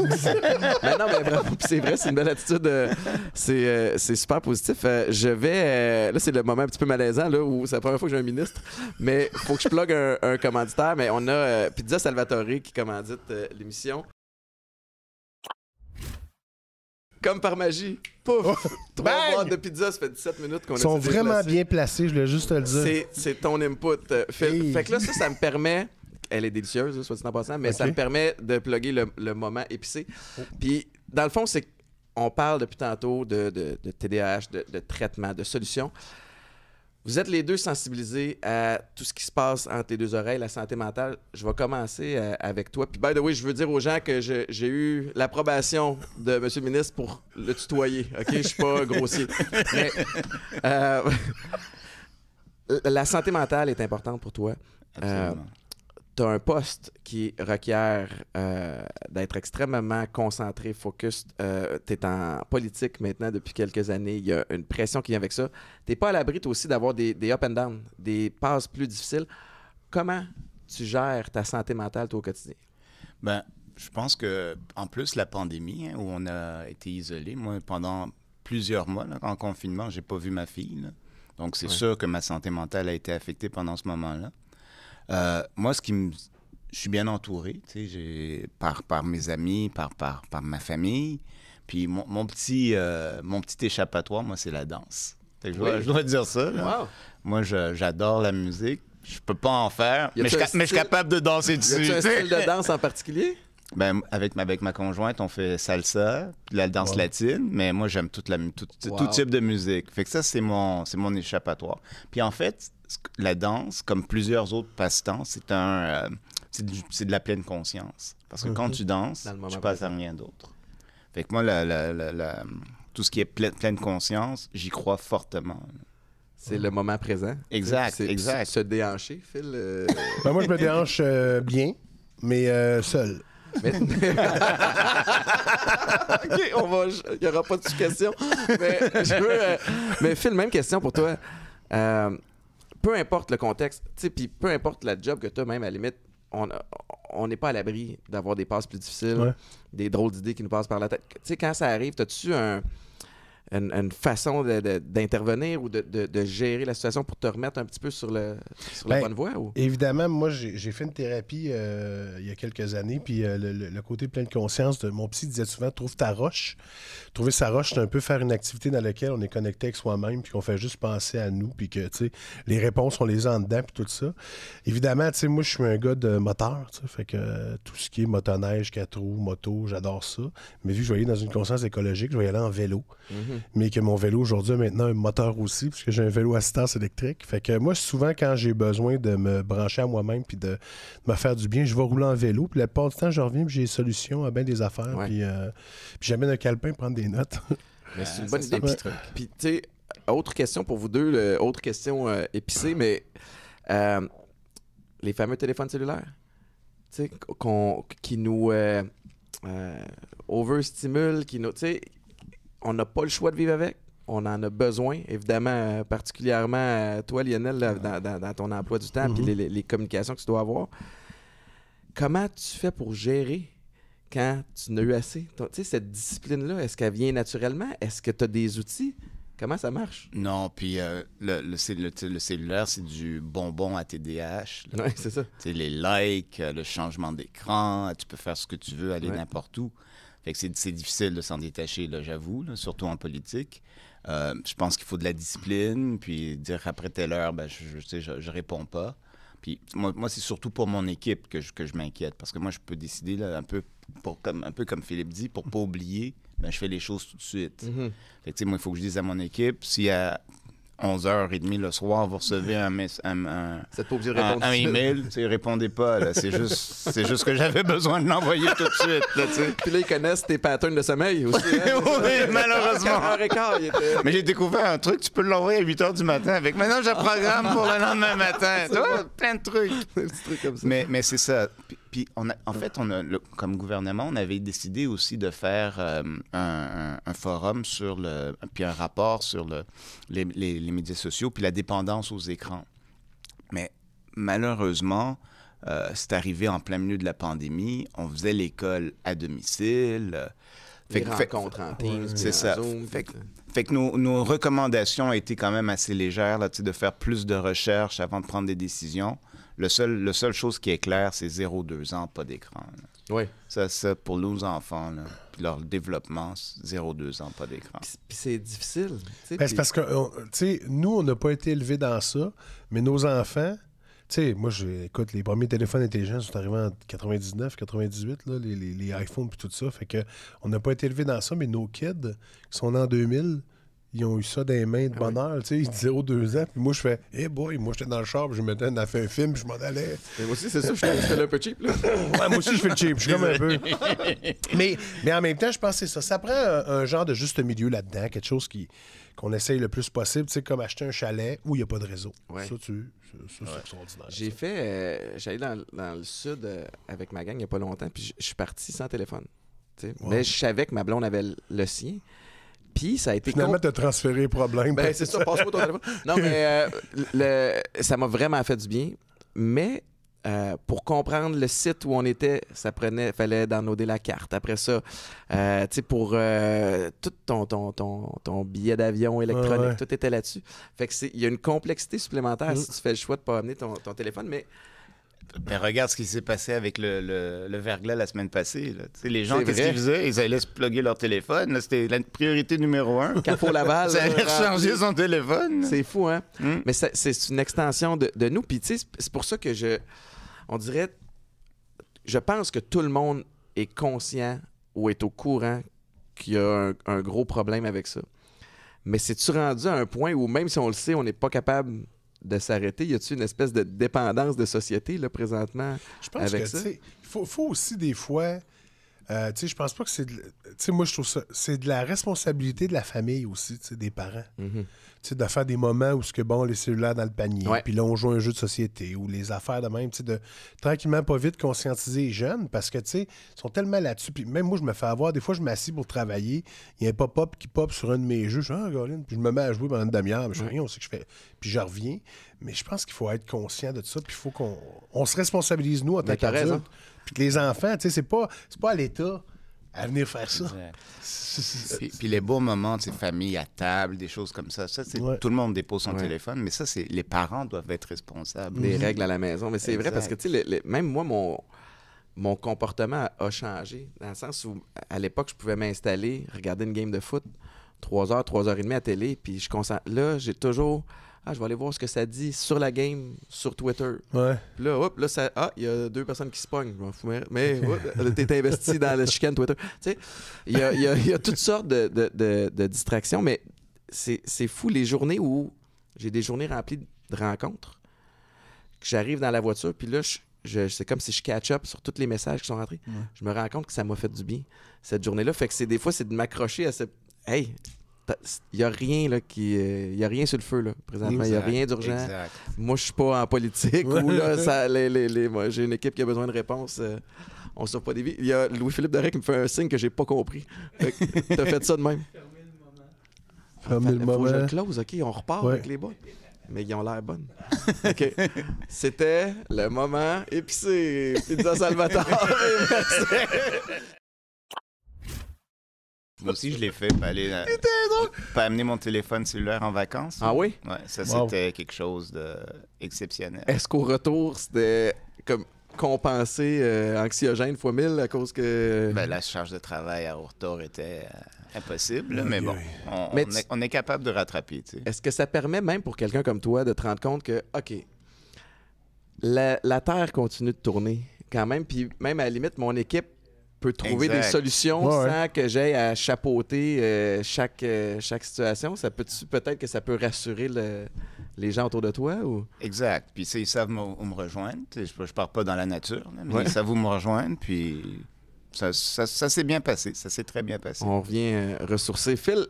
Mais non, mais bravo. Puis c'est vrai, c'est une belle attitude. C'est super positif. Je vais... là, c'est le moment un petit peu malaisant, là, où c'est la première fois que j'ai un ministre. Mais il faut que je plug un commanditaire. Mais on a Pizza Salvatore qui commandite l'émission. Comme par magie. Pouf! 3 Bang! boîtes de pizza, ça fait 17 minutes qu'on Ils a sont vraiment bien placés, je voulais juste te le dire. C'est ton input, Phil. Hey. Fait que là, ça me permet... Elle est délicieuse, soit dit en passant, mais ça Ok. me permet de plugger le moment épicé. Puis, dans le fond, c'est qu'on parle depuis tantôt de TDAH, de traitement, de solutions. Vous êtes les deux sensibilisés à tout ce qui se passe entre les deux oreilles, la santé mentale. Je vais commencer avec toi. Puis, by the way, je veux dire aux gens que j'ai eu l'approbation de M. le ministre pour le tutoyer. OK? Je suis pas grossier. Mais la santé mentale est importante pour toi. Absolument. Tu as un poste qui requiert d'être extrêmement concentré, focus. Tu es en politique maintenant depuis quelques années. Il y a une pression qui vient avec ça. Tu n'es pas à l'abri, toi aussi, d'avoir des up and down, des passes plus difficiles. Comment tu gères ta santé mentale, toi, au quotidien? Ben, je pense que en plus, la pandémie, où on a été isolés, moi, pendant plusieurs mois, là, en confinement, j'ai pas vu ma fille. Là. Donc, c'est sûr que ma santé mentale a été affectée pendant ce moment-là. Moi, je suis bien entouré, tu sais, par mes amis, par ma famille. Puis mon petit échappatoire, moi, c'est la danse. Fait que je dois dire ça. Là. Wow. Moi, j'adore la musique. Je peux pas en faire, mais je style... suis capable de danser dessus. Y a-tu un style de danse en particulier? Ben, avec ma conjointe, on fait salsa, la danse latine, mais moi, j'aime tout type de musique. Fait que ça, c'est mon échappatoire. Puis en fait, la danse, comme plusieurs autres passe-temps, c'est de la pleine conscience. Parce que quand tu danses, tu passes à rien d'autre. Fait que moi, tout ce qui est pleine conscience, j'y crois fortement. C'est le moment présent. Exact, c'est exact. Se déhancher, Phil. Ben, moi, je me déhanche bien, mais seul. OK, il n'y aura pas de question. Mais Phil, même question pour toi. Peu importe le contexte, puis peu importe la job que tu as, même à la limite, on n'est pas à l'abri d'avoir des passes plus difficiles, des drôles d'idées qui nous passent par la tête. Tu sais, quand ça arrive, as-tu une façon d'intervenir ou de gérer la situation pour te remettre un petit peu sur la bonne voie? Ou? Évidemment, moi, j'ai fait une thérapie il y a quelques années, puis le côté plein de conscience de mon psy disait souvent « trouve ta roche ». Trouver sa roche, c'est un peu faire une activité dans laquelle on est connecté avec soi-même, puis qu'on fait juste penser à nous, puis que, tu sais, les réponses, on les a en dedans, puis tout ça. Évidemment, tu sais, moi, je suis un gars de moteur, tu sais, fait que tout ce qui est motoneige, 4 roues, moto, j'adore ça. Mais vu que je vais aller dans une conscience écologique, je vais y aller en vélo. Mais que mon vélo aujourd'hui a maintenant un moteur aussi, puisque j'ai un vélo assistance électrique. Fait que moi, souvent, quand j'ai besoin de me brancher à moi-même puis de me faire du bien, je vais rouler en vélo. Puis la plupart du temps, je reviens puis j'ai des solutions à bien des affaires. Puis j'amène un calepin prendre des notes. Mais c'est une bonne idée. Puis, tu sais, autre question pour vous deux, autre question épicée, mais les fameux téléphones cellulaires, tu sais, qui nous overstimulent, qui nous, tu sais, on n'a pas le choix de vivre avec. On en a besoin, évidemment, particulièrement toi, Lionel, là, dans ton emploi du temps puis les communications que tu dois avoir. Comment tu fais pour gérer quand tu n'as eu assez? Tu sais, cette discipline-là, est-ce qu'elle vient naturellement? Est-ce que tu as des outils? Comment ça marche? Non, puis le cellulaire, c'est du bonbon à TDAH. Oui, c'est ça. Tu sais, les likes, le changement d'écran, tu peux faire ce que tu veux, aller n'importe où. Fait que c'est difficile de s'en détacher, là, j'avoue, là, surtout en politique. Je pense qu'il faut de la discipline, puis dire après telle heure, ben, je réponds pas. Puis moi c'est surtout pour mon équipe que je m'inquiète, parce que moi, je peux décider là, un peu comme Philippe dit, pour pas oublier, ben, je fais les choses tout de suite. Fait que, moi, il faut que je dise à mon équipe, si à 11h30 le soir, vous recevez un email, répondez pas, là. C'est juste que j'avais besoin de l'envoyer tout de suite, là, tu sais. Puis là, ils connaissent tes patterns de sommeil aussi. Hein? Oui, malheureusement. Mais j'ai découvert un truc, tu peux l'envoyer à 8h du matin avec. Maintenant, je programme pour le lendemain matin. Tu vois, plein de trucs. Des petits trucs comme ça. Mais c'est ça. Puis, comme gouvernement, on avait décidé aussi de faire un forum puis un rapport sur les médias sociaux, puis la dépendance aux écrans. Mais malheureusement, c'est arrivé en plein milieu de la pandémie. On faisait l'école à domicile. les rencontres en Teams, c'est en ça. Zoom. Fait que nos recommandations ont été quand même assez légères, là, de faire plus de recherches avant de prendre des décisions. La seule chose qui est claire, c'est 0-2 ans, pas d'écran. Oui. Ça, pour nos enfants, là, puis leur développement, 0-2 ans, pas d'écran. Puis c'est difficile. Ben, c'est parce que, nous, on n'a pas été élevés dans ça, mais nos enfants, moi, écoute, les premiers téléphones intelligents sont arrivés en 99, 98, là, les iPhones puis tout ça. Fait que on n'a pas été élevés dans ça, mais nos kids, qui sont nés en 2000, ils ont eu ça dans les mains de bonheur. Ils disaient 0-2 ans. Puis moi, je fais, hey boy, moi, j'étais dans le char, puis je mettais, on a fait un film, puis je m'en allais. Mais moi aussi, c'est ça, je fais un peu cheap, là. Ouais, moi aussi, je fais le cheap. Je suis comme un peu. mais en même temps, je pense que c'est ça. Ça prend un genre de juste milieu là-dedans, quelque chose qu'on essaye le plus possible, comme acheter un chalet où il n'y a pas de réseau. Ouais. Ça, c'est extraordinaire. J'ai fait... j'allais dans le sud avec ma gang il n'y a pas longtemps, puis je suis parti sans téléphone. Ouais. Mais je savais que ma blonde avait le sien. Puis ça a été... Finalement, t'as transféré les problèmes. Ben, c'est ça, passe-moi ton téléphone. Non, mais ça m'a vraiment fait du bien. Mais pour comprendre le site où on était, fallait downloader la carte. Après ça, tu sais, pour tout ton billet d'avion électronique, tout était là-dessus. Fait que il y a une complexité supplémentaire si tu fais le choix de ne pas amener ton téléphone, mais... Mais regarde ce qui s'est passé avec le verglas la semaine passée. Là. Les gens, qu'est-ce qu'ils faisaient? Ils allaient se plugger leur téléphone. C'était la priorité numéro 1. Carrefour Laval. Ils allaient recharger son téléphone. C'est fou, hein? Mais c'est une extension de nous. Puis, tu sais, c'est pour ça que on dirait... Je pense que tout le monde est conscient ou est au courant qu'il y a un gros problème avec ça. Mais c'est-tu rendu à un point où, même si on le sait, on n'est pas capable... de s'arrêter? Y a-t-il une espèce de dépendance de société, là, présentement, je pense avec que, ça? Il faut aussi, des fois... je pense pas que c'est... moi, je trouve ça... C'est de la responsabilité de la famille aussi, des parents. De faire des moments où, les cellulaires dans le panier, puis là, on joue un jeu de société, ou les affaires de même, de tranquillement, pas vite, conscientiser les jeunes, parce que, ils sont tellement là-dessus. Puis même moi, je me fais avoir. Des fois, je m'assis pour travailler, il y a un pop-up qui pop sur un de mes jeux, je dis, Colin, puis je me mets à jouer pendant une demi-heure, mais je fais rien, on sait que je fais. Puis je reviens. Mais je pense qu'il faut être conscient de ça, puis il faut qu'on se responsabilise, nous, en tant qu'adultes. Puis que les enfants, c'est pas à l'État à venir faire ça. Puis les beaux moments, famille à table, des choses comme ça, tout le monde dépose son téléphone, mais ça, les parents doivent être responsables. Des règles à la maison. Mais c'est vrai parce que, même moi, mon comportement a changé, dans le sens où, à l'époque, je pouvais m'installer, regarder une game de foot, 3 heures, 3 heures et demie à télé, puis là, j'ai toujours... je vais aller voir ce que ça dit sur la game, sur Twitter. Ouais. Puis là, il y a 2 personnes qui se pognent. Je m'en fous, mais t'es investi dans le chicane Twitter. Tu sais, il y a toutes sortes de distractions, mais c'est fou les journées où j'ai des journées remplies de rencontres, que j'arrive dans la voiture, puis là, c'est comme si je catch up sur tous les messages qui sont rentrés. Ouais. Je me rends compte que ça m'a fait du bien, cette journée-là. Fait que des fois, c'est de m'accrocher à ce... Hey! Il n'y a rien là, y a rien sur le feu là, présentement. Il n'y a rien d'urgent. Exact. Moi, je suis pas en politique. Ou là, moi, j'ai une équipe qui a besoin de réponses. On ne sauve pas des vies. Il y a Louis-Philippe Derek qui me fait un signe que j'ai pas compris. T'as fait ça de même. Fermer le moment. Faut que je le close, OK? On repart avec les bottes. Mais ils ont l'air bonnes. OK. C'était le moment épicé. Pizza Salvatore. Moi aussi, je l'ai fait pas amener mon téléphone cellulaire en vacances. Ah oui? Ouais, ça, c'était quelque chose d'exceptionnel. Est-ce qu'au retour, c'était comme compensé anxiogène fois 1000 à cause que... La charge de travail à retour était impossible, mais bon, on est capable de rattraper. Tu sais. Est-ce que ça permet même pour quelqu'un comme toi de te rendre compte que, OK, la Terre continue de tourner quand même, puis même à la limite, mon équipe peut trouver des solutions sans que j'aille à chapeauter chaque situation. Ça peut-être que ça peut rassurer les gens autour de toi? Ou... Exact. Puis ils savent où me rejoindre. Je pars pas dans la nature, là, mais ils savent où me rejoindre. Puis ça s'est bien passé. Ça s'est très bien passé. On revient ressourcer. Phil,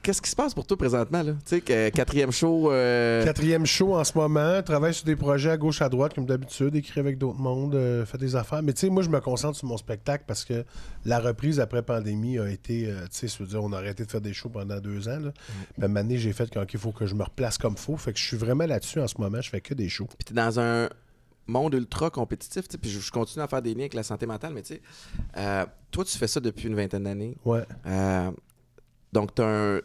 qu'est-ce qui se passe pour toi présentement? Là? Tu sais, 4e show... 4e show en ce moment. Travaille sur des projets à gauche, à droite, comme d'habitude. Écrit avec d'autres mondes. Fait des affaires. Mais tu sais, moi, je me concentre sur mon spectacle parce que la reprise après pandémie a été... tu sais, ça veut dire on a arrêté de faire des shows pendant 2 ans. Là. Mais maintenant, j'ai fait qu'il faut que je me replace comme il faut. Fait que je suis vraiment là-dessus en ce moment. Je fais que des shows. Puis t'es dans un monde ultra compétitif, tu sais, puis je continue à faire des liens avec la santé mentale, mais tu sais, toi, tu fais ça depuis une vingtaine d'années. Ouais. Donc, t'as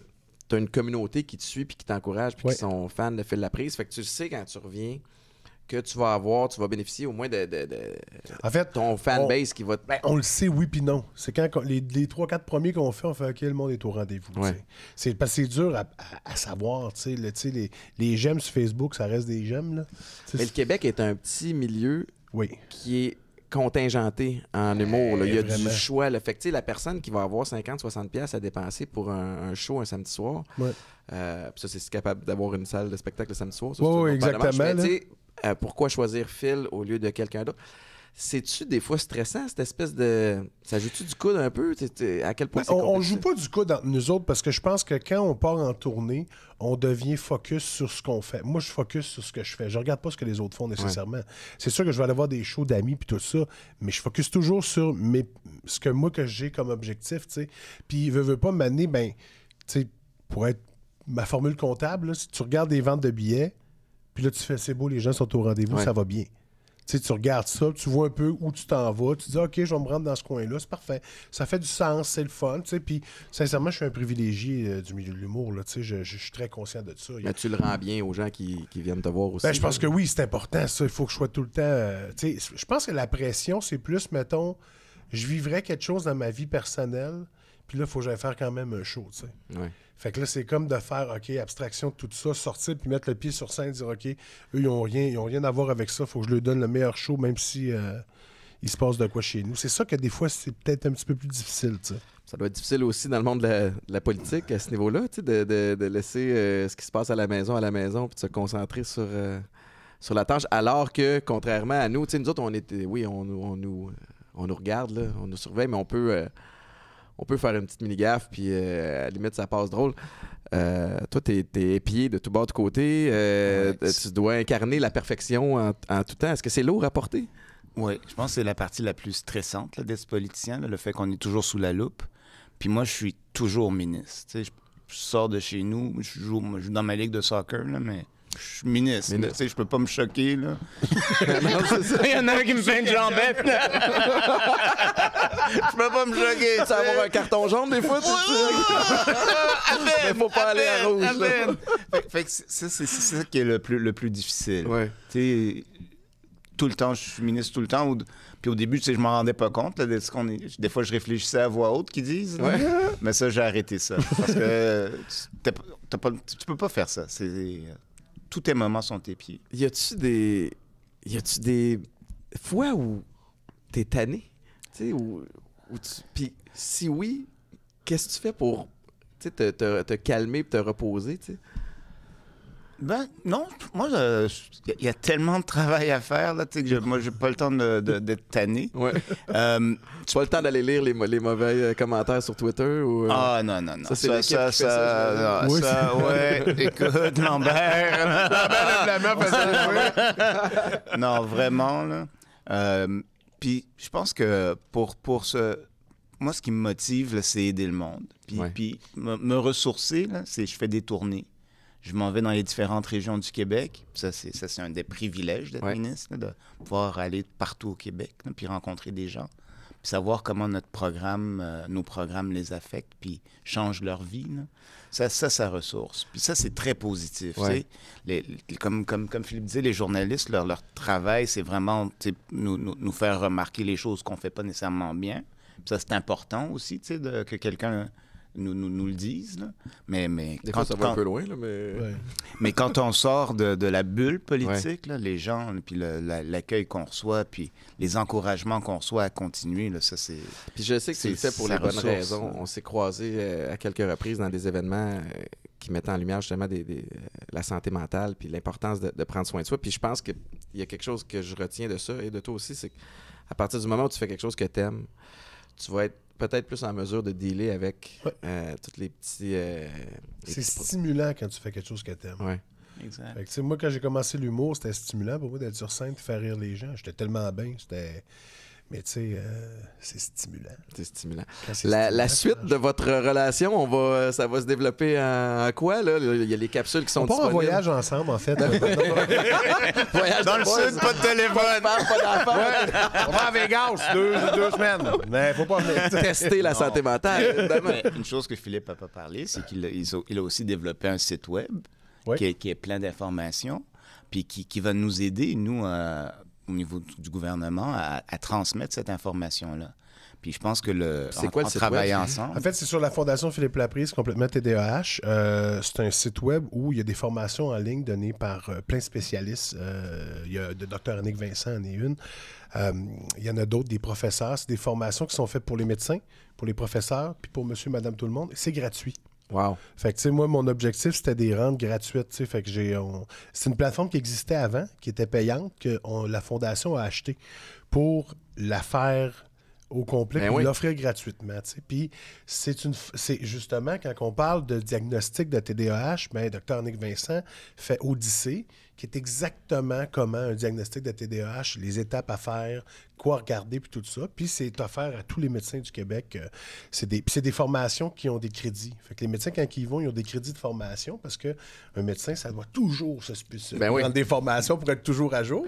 une communauté qui te suit puis qui t'encourage puis Ouais. qui sont fans de Fil la prise. Fait que tu sais quand tu reviens que tu vas bénéficier au moins de En fait, ton fanbase qui va te... on le sait, oui puis non. C'est quand les 3-4 premiers qu'on fait, on fait OK, le monde est au rendez-vous. Ouais. Tu sais. C'est parce que c'est dur à savoir. Tu sais, les j'aime sur Facebook, ça reste des j'aime. Là. Tu sais, Mais le Québec est un petit milieu oui. qui est contingenté en humour. Là. Il y a vraiment. du choix. Là. Fait que, tu sais, la personne qui va avoir 50-60$ à dépenser pour un show un samedi soir, Ouais. puis ça, c'est capable d'avoir une salle de spectacle le samedi soir. Ça, Ouais, c'est une ouais, autre paire de manches. exactement, Mais, tu sais, pourquoi choisir Phil au lieu de quelqu'un d'autre? C'est-tu des fois stressant, cette espèce de... Ça joue-tu du coude un peu? À quel point c'est On compétitif? joue pas du coup entre nous autres parce que je pense que quand on part en tournée, on devient focus sur ce qu'on fait. Moi, je focus sur ce que je fais. Je regarde pas ce que les autres font nécessairement. C'est sûr que je vais aller voir des shows d'amis puis tout ça, mais je focus toujours sur ce que moi que j'ai comme objectif, tu sais. Puis veut pas m'amener, ben, tu sais, pour être ma formule comptable, là, si tu regardes des ventes de billets, puis là tu fais c'est beau, les gens sont au rendez-vous, Ouais. ça va bien. Tu sais, tu regardes ça, tu vois un peu où tu t'en vas, tu dis OK, je vais me rendre dans ce coin-là, c'est parfait. Ça fait du sens, c'est le fun, tu sais. Puis sincèrement, je suis un privilégié du milieu de l'humour, là, tu sais, je suis très conscient de ça. Mais tu le rends bien aux gens qui viennent te voir aussi. Ben, je pense que oui, c'est important, ça. Il faut que je sois tout le temps. Tu sais, je pense que la pression, c'est plus, mettons, je vivrais quelque chose dans ma vie personnelle, puis là, il faut que j'aille faire quand même un show, tu sais. Ouais. Fait que là, c'est comme de faire, OK, abstraction de tout ça, sortir, puis mettre le pied sur scène, dire, OK, eux, ils n'ont rien à voir avec ça, il faut que je leur donne le meilleur show, même si il se passe de quoi chez nous. C'est ça que des fois, c'est peut-être un petit peu plus difficile, tu sais. Ça doit être difficile aussi dans le monde de la politique à ce niveau-là, tu sais, de laisser ce qui se passe à la maison, puis de se concentrer sur la tâche. Alors que, contrairement à nous, tu sais, nous autres, on nous regarde, là, on nous surveille, mais on peut faire une petite mini-gaffe, puis à la limite, ça passe drôle. Toi, t'es épié de tout bord de côté. Tu dois incarner la perfection en tout temps. Est-ce que c'est lourd à porter? Oui, je pense que c'est la partie la plus stressante là, d'être politicien, là, le fait qu'on est toujours sous la loupe. Puis moi, je suis toujours ministre. Tu sais, je sors de chez nous, je joue dans ma ligue de soccer, là, mais je suis ministre. Tu sais, je peux pas me choquer. Là. Non, c'est ça. Il y en a un qui me fait une jambette. Je peux pas me choquer. Tu sais, avoir un carton jaune des fois, mais faut pas aller à rouge. là. Fait que c'est ça qui est le plus difficile. Ouais. Tu sais, tout le temps, je suis ministre tout le temps. Puis au début, tu sais, je m'en rendais pas compte. Là, des fois, je réfléchissais à voix haute qu'ils disent. Là. Ouais. Mais ça, j'ai arrêté ça. Parce que tu peux pas faire ça. Tous tes moments sont tes pieds. Y a-tu des fois où t'es tanné? Tu sais, puis si oui, qu'est-ce que tu fais pour tu sais, te calmer et te reposer, tu sais? Ben, non. Moi, il y a tellement de travail à faire, là, tu sais, que moi, j'ai pas le temps d'être tanné. Ouais. Euh, Tu pas le temps d'aller lire les mauvais commentaires sur Twitter ou... Ah, non. Ça, c'est l'équipe qui fait ça, non, Oui, ouais. Écoute, Lambert. Non, vraiment, là. Puis, je pense que pour ce... Moi, ce qui me motive, là, c'est aider le monde. Puis, Ouais. puis me ressourcer, là, c'est je fais des tournées. Je m'en vais dans les différentes régions du Québec. Ça, c'est un des privilèges d'être ministre, là, de pouvoir aller partout au Québec, là, puis rencontrer des gens, puis savoir comment nos programmes les affectent, puis changent leur vie. Là. Ça ressource. Puis ça, c'est très positif. Ouais. Tu sais. Comme Philippe disait, les journalistes, leur travail, c'est vraiment nous faire remarquer les choses qu'on ne fait pas nécessairement bien. Puis ça, c'est important aussi, tu sais, que quelqu'un nous le dise. Là. Mais Des fois, ça va un peu loin, là, mais... Ouais. mais quand on sort de la bulle politique, là, les gens, puis l'accueil qu'on reçoit, puis les encouragements qu'on reçoit à continuer, là, ça, c'est... Puis je sais que tu le fais pour ça les bonnes ressource, raisons. là. On s'est croisés à quelques reprises dans des événements qui mettaient en lumière justement la santé mentale puis l'importance de prendre soin de soi. Puis je pense qu'il y a quelque chose que je retiens de ça et de toi aussi, c'est qu'à partir du moment où tu fais quelque chose que tu aimes, tu vas être peut-être plus en mesure de dealer avec tous les petits... C'est stimulant quand tu fais quelque chose que t'aimes. Ouais. Exact. Fait que, tu sais, moi, quand j'ai commencé l'humour, c'était stimulant pour moi d'être sur scène et faire rire les gens. J'étais tellement bien. Mais tu sais, c'est stimulant. C'est stimulant. C'est La suite de votre relation, ça va se développer en quoi, là? Il y a les capsules qui sont on part disponibles. en voyage ensemble, en fait. Voyage Dans de le base. sud, pas de téléphone. Pas d'enfant. On va à Vegas 2 semaines. Mais faut pas venir. Tester la santé mentale, évidemment. Mais une chose que Philippe n'a pas parlé, c'est qu'il a aussi développé un site web Oui. qui est plein d'informations, puis qui va nous aider, nous, au niveau du gouvernement, à transmettre cette information-là. Puis je pense que C'est quoi le on site travaille web? ensemble. En fait, c'est sur la Fondation Philippe Laprise, complètement TDAH. C'est un site web où il y a des formations en ligne données par plein de spécialistes. Il y a le Dr. Annick Vincent en est une. Il y en a d'autres, des professeurs. C'est des formations qui sont faites pour les médecins, pour les professeurs, puis pour monsieur, madame, tout le monde. C'est gratuit. Wow. Fait que, tu sais, moi, mon objectif, c'était des rendre gratuites, tu sais. Fait que c'est une plateforme qui existait avant, qui était payante, que la Fondation a acheté pour la faire au complet, Ben puis oui. l'offrir gratuitement, tu sais. Puis c'est justement, quand on parle de diagnostic de TDAH, ben, Dr. Nick Vincent fait Odyssée, qui est exactement comment un diagnostic de TDAH, les étapes à faire, quoi regarder, puis tout ça. Puis c'est offert à tous les médecins du Québec. C'est des formations qui ont des crédits. Fait que les médecins, quand ils y vont, ils ont des crédits de formation parce qu'un médecin, ça doit toujours se Ben oui. prendre des formations pour être toujours à jour.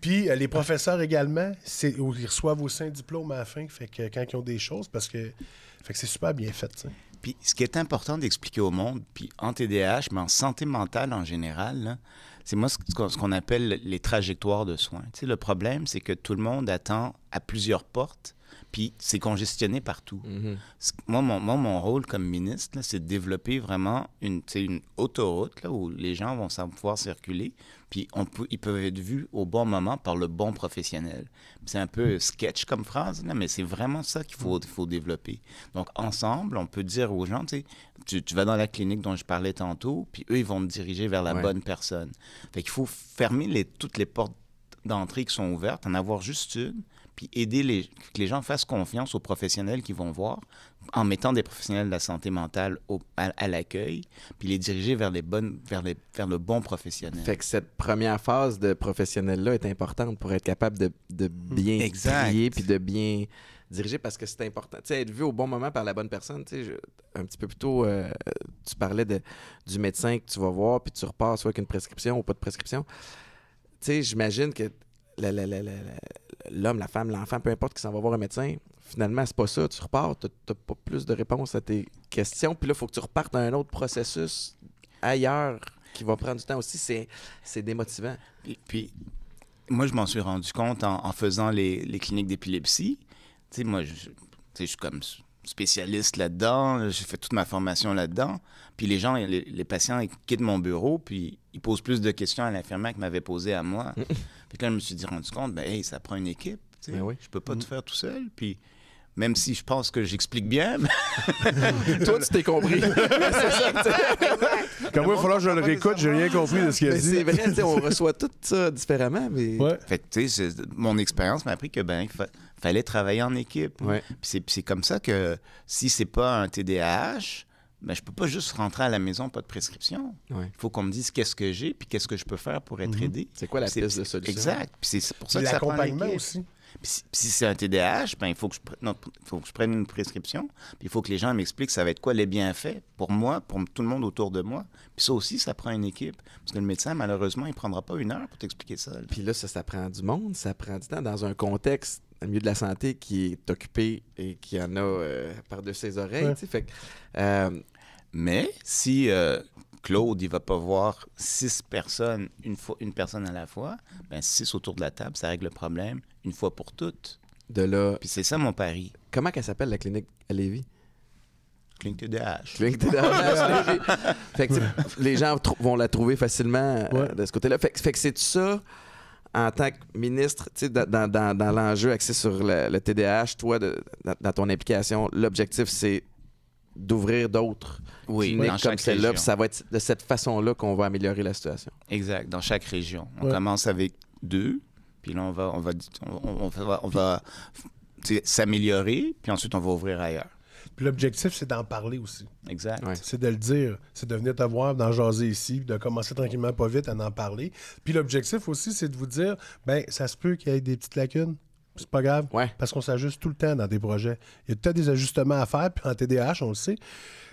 Puis les professeurs également, ils reçoivent aussi un diplôme à la fin. Fait que quand ils ont des choses, fait que c'est super bien fait, tu sais. Puis ce qui est important d'expliquer au monde, puis en TDAH, mais en santé mentale en général, là, c'est moi ce qu'on appelle les trajectoires de soins. Tu sais, le problème, c'est que tout le monde attend à plusieurs portes, puis c'est congestionné partout. Moi, mon rôle comme ministre, là, c'est de développer vraiment une autoroute là, où les gens vont pouvoir circuler, puis ils peuvent être vus au bon moment par le bon professionnel. C'est un peu sketch comme phrase, là, mais c'est vraiment ça qu'il faut développer. Donc, ensemble, on peut dire aux gens, tu sais, tu vas dans la clinique dont je parlais tantôt, puis eux, ils vont te diriger vers la bonne personne. Fait qu'il faut fermer toutes les portes d'entrée qui sont ouvertes, en avoir juste une, puis aider que les gens fassent confiance aux professionnels qu'ils vont voir, en mettant des professionnels de la santé mentale à l'accueil, puis les diriger vers le bon professionnel. Fait que cette première phase de professionnel-là est importante pour être capable de bien Exact. trier puis de bien diriger parce que c'est important. Tu sais, être vu au bon moment par la bonne personne. Tu sais, un petit peu plus tôt, tu parlais du médecin que tu vas voir puis tu repars soit avec une prescription ou pas de prescription. Tu sais, j'imagine que l'homme, la femme, l'enfant, peu importe qui s'en va voir un médecin, finalement, c'est pas ça. Tu repars, tu n'as pas plus de réponses à tes questions. Puis là, il faut que tu repartes à un autre processus ailleurs qui va prendre du temps aussi. C'est démotivant. Puis, moi, je m'en suis rendu compte en faisant les cliniques d'épilepsie. Tu sais, moi, je suis comme spécialiste là-dedans. J'ai fait toute ma formation là-dedans. Puis les gens, les patients, ils quittent mon bureau, puis ils posent plus de questions à l'infirmière qu'ils m'avaient posées à moi. Puis là, je me suis rendu compte, ben, hey, ça prend une équipe. Tu sais. Ben oui. Je peux pas tout faire tout seul. Puis même si je pense que j'explique bien, mais Toi, tu t'es compris. C'est ça, tu sais. Comme moi, il va falloir que je le réécoute, j'ai rien compris de ce qu'il a Mais dit. c'est vrai, tu sais, on reçoit tout ça différemment, mais... Ouais. fait que, tu sais, mon expérience m'a appris que il fallait travailler en équipe. Ouais. Puis c'est comme ça que si c'est pas un TDAH, ben je peux pas juste rentrer à la maison pas de prescription. Ouais. Il faut qu'on me dise qu'est-ce que j'ai puis qu'est-ce que je peux faire pour être aidé. C'est quoi la Puis piste de solution? Exact. Puis c'est pour ça Puis que ça prend l'accompagnement l'équipe. aussi. Puis si c'est un TDAH, ben il faut que je prenne une prescription. Puis il faut que les gens m'expliquent ça va être quoi les bienfaits pour moi, pour tout le monde autour de moi. Puis ça aussi, ça prend une équipe. Parce que le médecin, malheureusement, il prendra pas 1 heure pour t'expliquer ça. Là. Puis là, ça prend du monde, ça prend du temps dans un contexte, au milieu de la santé, qui est occupé et qui en a par-dessus ses oreilles. Ouais. Tu sais, fait que, Mais si Claude, il va pas voir 6 personnes, une personne à la fois, ben 6 autour de la table, ça règle le problème une fois pour toutes. de là... Puis c'est ça mon pari. Comment qu'elle s'appelle, la clinique à Lévis? Clinique TDAH. Clinique TDAH Lévis. Fait que, tu sais, les gens vont la trouver facilement de ce côté-là. Fait que c'est ça, en tant que ministre, tu sais, dans l'enjeu axé sur le TDAH, toi, dans ton implication, l'objectif, c'est d'ouvrir d'autres cliniques dans comme chaque celle-là, région. puis ça va être de cette façon-là qu'on va améliorer la situation. Exact, dans chaque région. On Ouais. commence avec 2, puis là, on va tu sais, s'améliorer, puis ensuite, on va ouvrir ailleurs. Puis l'objectif, c'est d'en parler aussi. Exact. Ouais. C'est de le dire. C'est de venir te voir, d'en jaser ici, puis de commencer tranquillement pas vite à en parler. Puis l'objectif aussi, c'est de vous dire, ben ça se peut qu'il y ait des petites lacunes. C'est pas grave, Ouais. parce qu'on s'ajuste tout le temps dans des projets. Il y a peut-être des ajustements à faire, puis en TDAH, on le sait.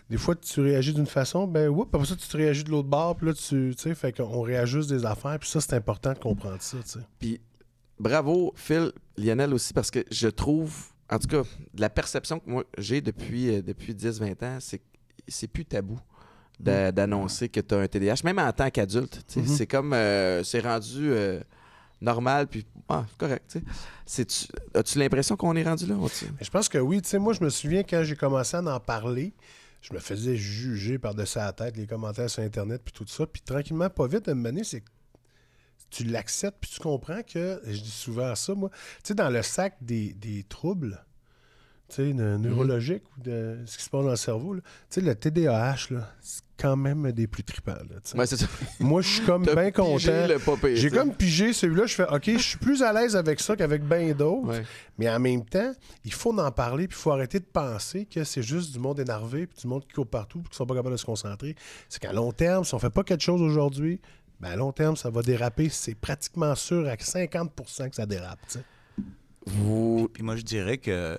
Des fois, tu réagis d'une façon, après ça, tu te réagis de l'autre bord, puis là, tu sais, fait qu'on réajuste des affaires, puis ça, c'est important de comprendre ça, tu sais. Puis bravo, Phil, Lionel aussi, parce que je trouve, en tout cas, de la perception que moi j'ai depuis 10-20 ans, c'est plus tabou d'annoncer que tu as un TDAH, même en tant qu'adulte. Tu sais, c'est comme, c'est rendu normal, puis c'est correct. Tu sais. As-tu l'impression qu'on est rendu là? Je pense que oui. Tu sais, moi, je me souviens quand j'ai commencé à en parler, je me faisais juger par-dessus la tête, les commentaires sur Internet, puis tout ça. Puis tranquillement, pas vite, à un moment donné, c'est que tu l'acceptes, puis tu comprends que, je dis souvent ça, moi, tu sais, dans le sac des troubles, tu sais, neurologiques ou de ce qui se passe dans le cerveau, tu sais, le TDAH, là, c'est quand même des plus trippants. Là, Ouais, c'est ça. Moi, je suis comme bien content. J'ai comme pigé celui-là. Je fais, OK, je suis plus à l'aise avec ça qu'avec bien d'autres. Ouais. Mais en même temps, il faut en parler, puis il faut arrêter de penser que c'est juste du monde énervé, puis du monde qui court partout, puis qui sont pas capables de se concentrer. C'est qu'à long terme, si on fait pas quelque chose aujourd'hui, à long terme, ça va déraper. C'est pratiquement sûr à 50% que ça dérape. T'sais. Puis moi, je dirais que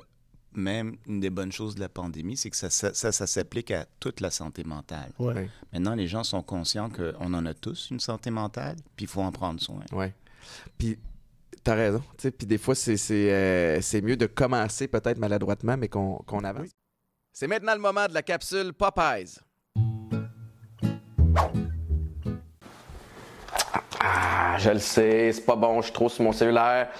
même une des bonnes choses de la pandémie, c'est que ça s'applique à toute la santé mentale. Ouais. Maintenant, les gens sont conscients qu'on en a tous une santé mentale, puis il faut en prendre soin. Oui. Puis, t'as raison. Puis des fois, c'est mieux de commencer peut-être maladroitement, mais qu'on avance. Oui. C'est maintenant le moment de la capsule Popeyes. Je le sais, c'est pas bon, je suis trop sur mon cellulaire.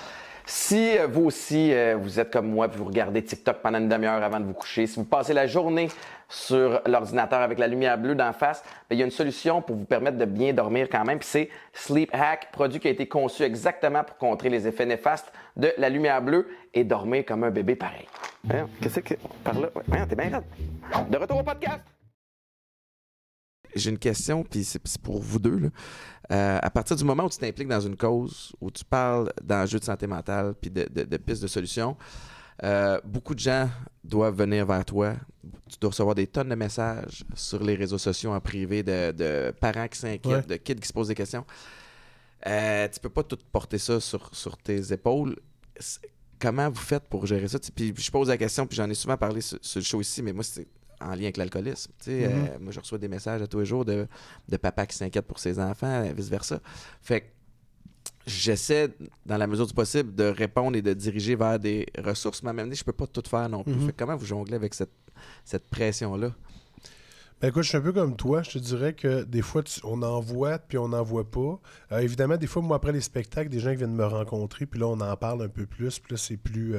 Si vous aussi, vous êtes comme moi, puis vous regardez TikTok pendant une demi-heure avant de vous coucher, si vous passez la journée sur l'ordinateur avec la lumière bleue d'en face, il y a une solution pour vous permettre de bien dormir quand même, puis c'est Sleep Hack, produit qui a été conçu exactement pour contrer les effets néfastes de la lumière bleue et dormir comme un bébé pareil. Qu'est-ce que... Par là? T'es bien raide. De retour au podcast! J'ai une question, puis c'est pour vous deux. Là. À partir du moment où tu t'impliques dans une cause, où tu parles d'enjeux de santé mentale, puis de pistes de solutions, beaucoup de gens doivent venir vers toi. Tu dois recevoir des tonnes de messages sur les réseaux sociaux en privé de parents qui s'inquiètent, de kids qui se posent des questions. Tu peux pas tout porter ça sur tes épaules. Comment vous faites pour gérer ça? Puis je pose la question, puis j'en ai souvent parlé sur le show ici, mais moi, c'est en lien avec l'alcoolisme. Moi, je reçois des messages à tous les jours de papas qui s'inquiètent pour ses enfants, vice-versa. Fait que j'essaie, dans la mesure du possible, de répondre et de diriger vers des ressources, mais à un moment donné, je peux pas tout faire non plus. Fait que comment vous jonglez avec cette pression-là? Ben écoute, je suis un peu comme toi. Je te dirais que des fois, on en voit, puis on n'en voit pas. Évidemment, des fois, moi, après les spectacles, des gens qui viennent me rencontrer, puis là, on en parle un peu plus, puis là, c'est plus...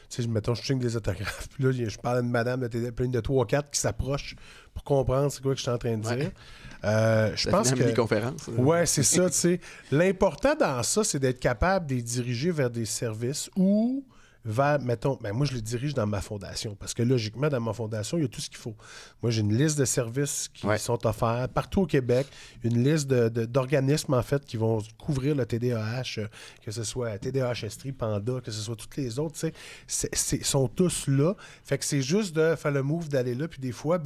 tu sais, mettons, je signe des autographes, puis là, je parle à une madame de 3-4 qui s'approche pour comprendre c'est quoi que je suis en train de dire. Je pense que... mini-conférence. Ouais, c'est ça, tu sais. L'important dans ça, c'est d'être capable de les diriger vers des services ou vers, mettons, moi, je les dirige dans ma fondation, parce que logiquement, dans ma fondation, il y a tout ce qu'il faut. Moi, j'ai une liste de services qui sont offerts partout au Québec, une liste d'organismes, en fait, qui vont couvrir le TDAH, que ce soit TDAH Estrie, Panda, que ce soit toutes les autres, tu sais, sont tous là. Fait que c'est juste de faire le move d'aller là, puis des fois,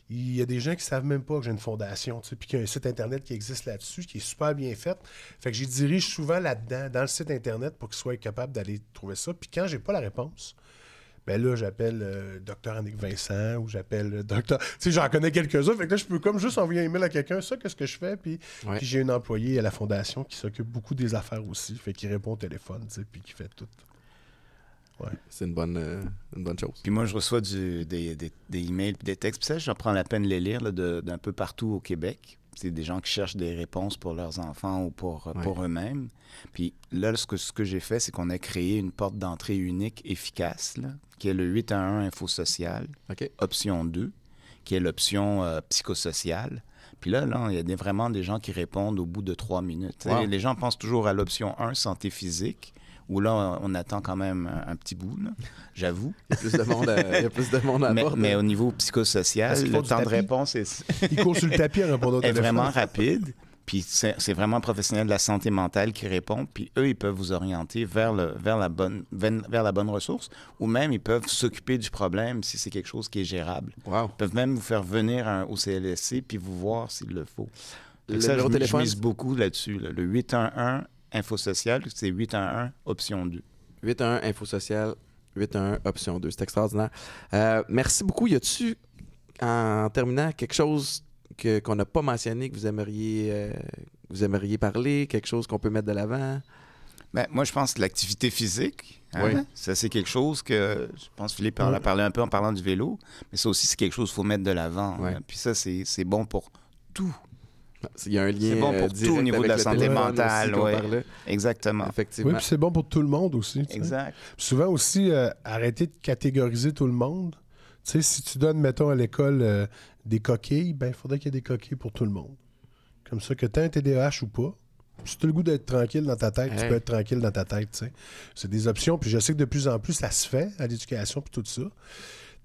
il y a des gens qui ne savent même pas que j'ai une fondation, tu sais, puis qu'il y a un site Internet qui existe là-dessus, qui est super bien fait. Fait que j'y dirige souvent là-dedans, dans le site Internet, pour qu'ils soient capables d'aller trouver ça. Puis quand j'ai pas la réponse, là, j'appelle Dr. Annick Vincent ou j'appelle Dr. Tu sais, j'en connais quelques-uns. Fait que là, je peux comme juste envoyer un email à quelqu'un, ça, qu'est-ce que je fais? Puis j'ai une employée à la fondation qui s'occupe beaucoup des affaires aussi, fait qu'il répond au téléphone, tu sais, puis qui fait tout. Ouais. C'est une bonne chose. Puis moi, je reçois des emails et des textes. Puis ça, j'en prends la peine de les lire là, d'un peu partout au Québec. C'est des gens qui cherchent des réponses pour leurs enfants ou pour eux-mêmes. Puis là, ce que j'ai fait, c'est qu'on a créé une porte d'entrée unique efficace, là, qui est le 811 Info Social, option 2, qui est l'option psychosociale. Puis là, il y a vraiment des gens qui répondent au bout de 3 minutes. Wow. Les gens pensent toujours à l'option 1, santé physique, où là, on attend quand même un petit bout, là, j'avoue. Il y a plus de monde à bord. Mais au niveau psychosocial, le temps de réponse est... Il court sur le tapis en répondant au téléphone. Est vraiment rapide. Puis c'est vraiment un professionnel de la santé mentale qui répond. Puis eux, ils peuvent vous orienter vers la bonne ressource. Ou même, ils peuvent s'occuper du problème si c'est quelque chose qui est gérable. Wow. Ils peuvent même vous faire venir au CLSC puis vous voir s'il le faut. Je mise beaucoup là-dessus. Là. Le 811 Info Social, c'est 811 option 2. 811 Info Social, 811 Option 2. C'est extraordinaire. Merci beaucoup. Y a-tu, en terminant, quelque chose qu'on n'a pas mentionné, que vous aimeriez parler, quelque chose qu'on peut mettre de l'avant? Ben, moi, je pense que l'activité physique, Oui. ça, c'est quelque chose que, je pense que Philippe en a parlé un peu en parlant du vélo, mais ça aussi, c'est quelque chose qu'il faut mettre de l'avant. Ouais. Puis ça, c'est bon pour tout. Il y a un lien C'est bon pour direct tout au niveau de avec la le santé téléphone mentale, aussi qu'on ouais. parlait. Exactement. Effectivement. Oui, puis c'est bon pour tout le monde aussi. tu sais. Exact. Souvent aussi, arrêter de catégoriser tout le monde. Tu sais, si tu donnes, mettons, à l'école des coquilles, ben il faudrait qu'il y ait des coquilles pour tout le monde. Comme ça, que tu aies un TDAH ou pas, si tu as le goût d'être tranquille dans ta tête, tu peux être tranquille dans ta tête. Tu sais. C'est des options, puis je sais que de plus en plus, ça se fait à l'éducation, puis tout ça.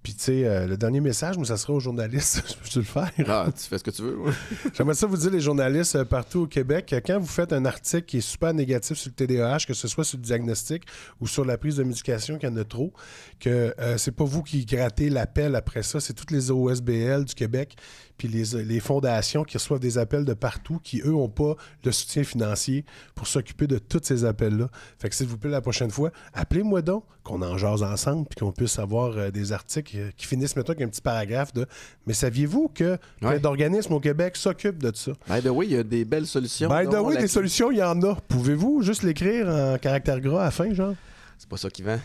Puis, tu sais, le dernier message, moi, ça sera aux journalistes. Je peux-tu le faire? Ah, tu fais ce que tu veux. Ouais. J'aimerais ça vous dire, les journalistes partout au Québec, quand vous faites un article qui est super négatif sur le TDAH, que ce soit sur le diagnostic ou sur la prise de médication, qu'il y en a trop, que c'est pas vous qui grattez l'appel après ça, c'est toutes les OSBL du Québec puis les fondations qui reçoivent des appels de partout, qui, eux, n'ont pas le soutien financier pour s'occuper de tous ces appels-là. Fait que, s'il vous plaît, la prochaine fois, appelez-moi donc, qu'on en jase ensemble, puis qu'on puisse avoir des articles qui finissent, mettons, avec un petit paragraphe de « Mais saviez-vous que plein d'organismes au Québec s'occupent de ça? » By the way, il y a des belles solutions. By the way, des solutions, il y en a. Pouvez-vous juste l'écrire en caractère gras à la fin, genre? C'est pas ça qui vend.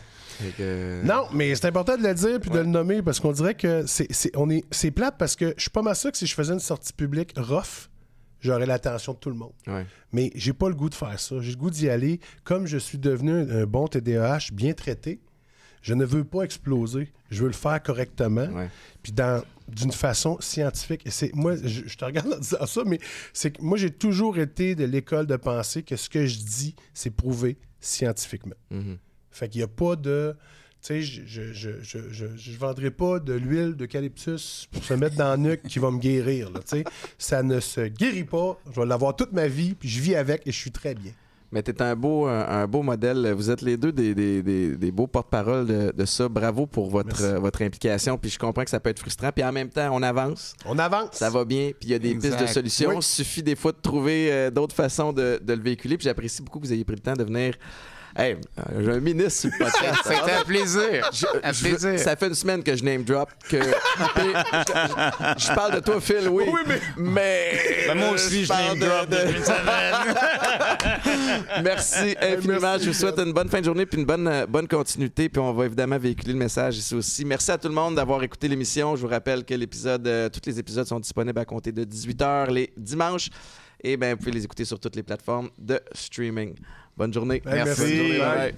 Non, mais c'est important de le dire puis de le nommer parce qu'on dirait que c'est plate parce que je suis pas mal sûr que si je faisais une sortie publique rough, j'aurais l'attention de tout le monde. Ouais. Mais j'ai pas le goût de faire ça. J'ai le goût d'y aller. Comme je suis devenu un bon TDAH bien traité, je ne veux pas exploser. Je veux le faire correctement. Ouais. Puis d'une façon scientifique. Et moi, je te regarde en disant ça, mais c'est que moi, j'ai toujours été de l'école de penser que ce que je dis, c'est prouvé scientifiquement. Mm-hmm. Fait qu'il n'y a pas de... Tu sais, je vendrai pas de l'huile d'eucalyptus pour se mettre dans la nuque qui va me guérir. Là, tu sais. Ça ne se guérit pas. Je vais l'avoir toute ma vie, puis je vis avec et je suis très bien. Mais tu es un beau modèle. Vous êtes les deux des beaux porte-parole de ça. Bravo pour votre implication. Puis je comprends que ça peut être frustrant. Puis en même temps, on avance. On avance. Ça va bien. Puis il y a des pistes de solutions. Il suffit des fois de trouver d'autres façons de le véhiculer. Puis j'apprécie beaucoup que vous ayez pris le temps de venir. Hey, j'ai un ministre sur le podcast. C'était un plaisir. Ça fait une semaine que je name drop. Que je parle de toi, Phil, oui. Oui, mais moi aussi, je name drop depuis une semaine. Merci infiniment. Je vous souhaite une bonne fin de journée puis une bonne continuité. Puis on va évidemment véhiculer le message ici aussi. Merci à tout le monde d'avoir écouté l'émission. Je vous rappelle que tous les épisodes sont disponibles à compter de 18h les dimanches. Et bien, vous pouvez les écouter sur toutes les plateformes de streaming. Bonne journée. Merci. Bonne journée. Bye.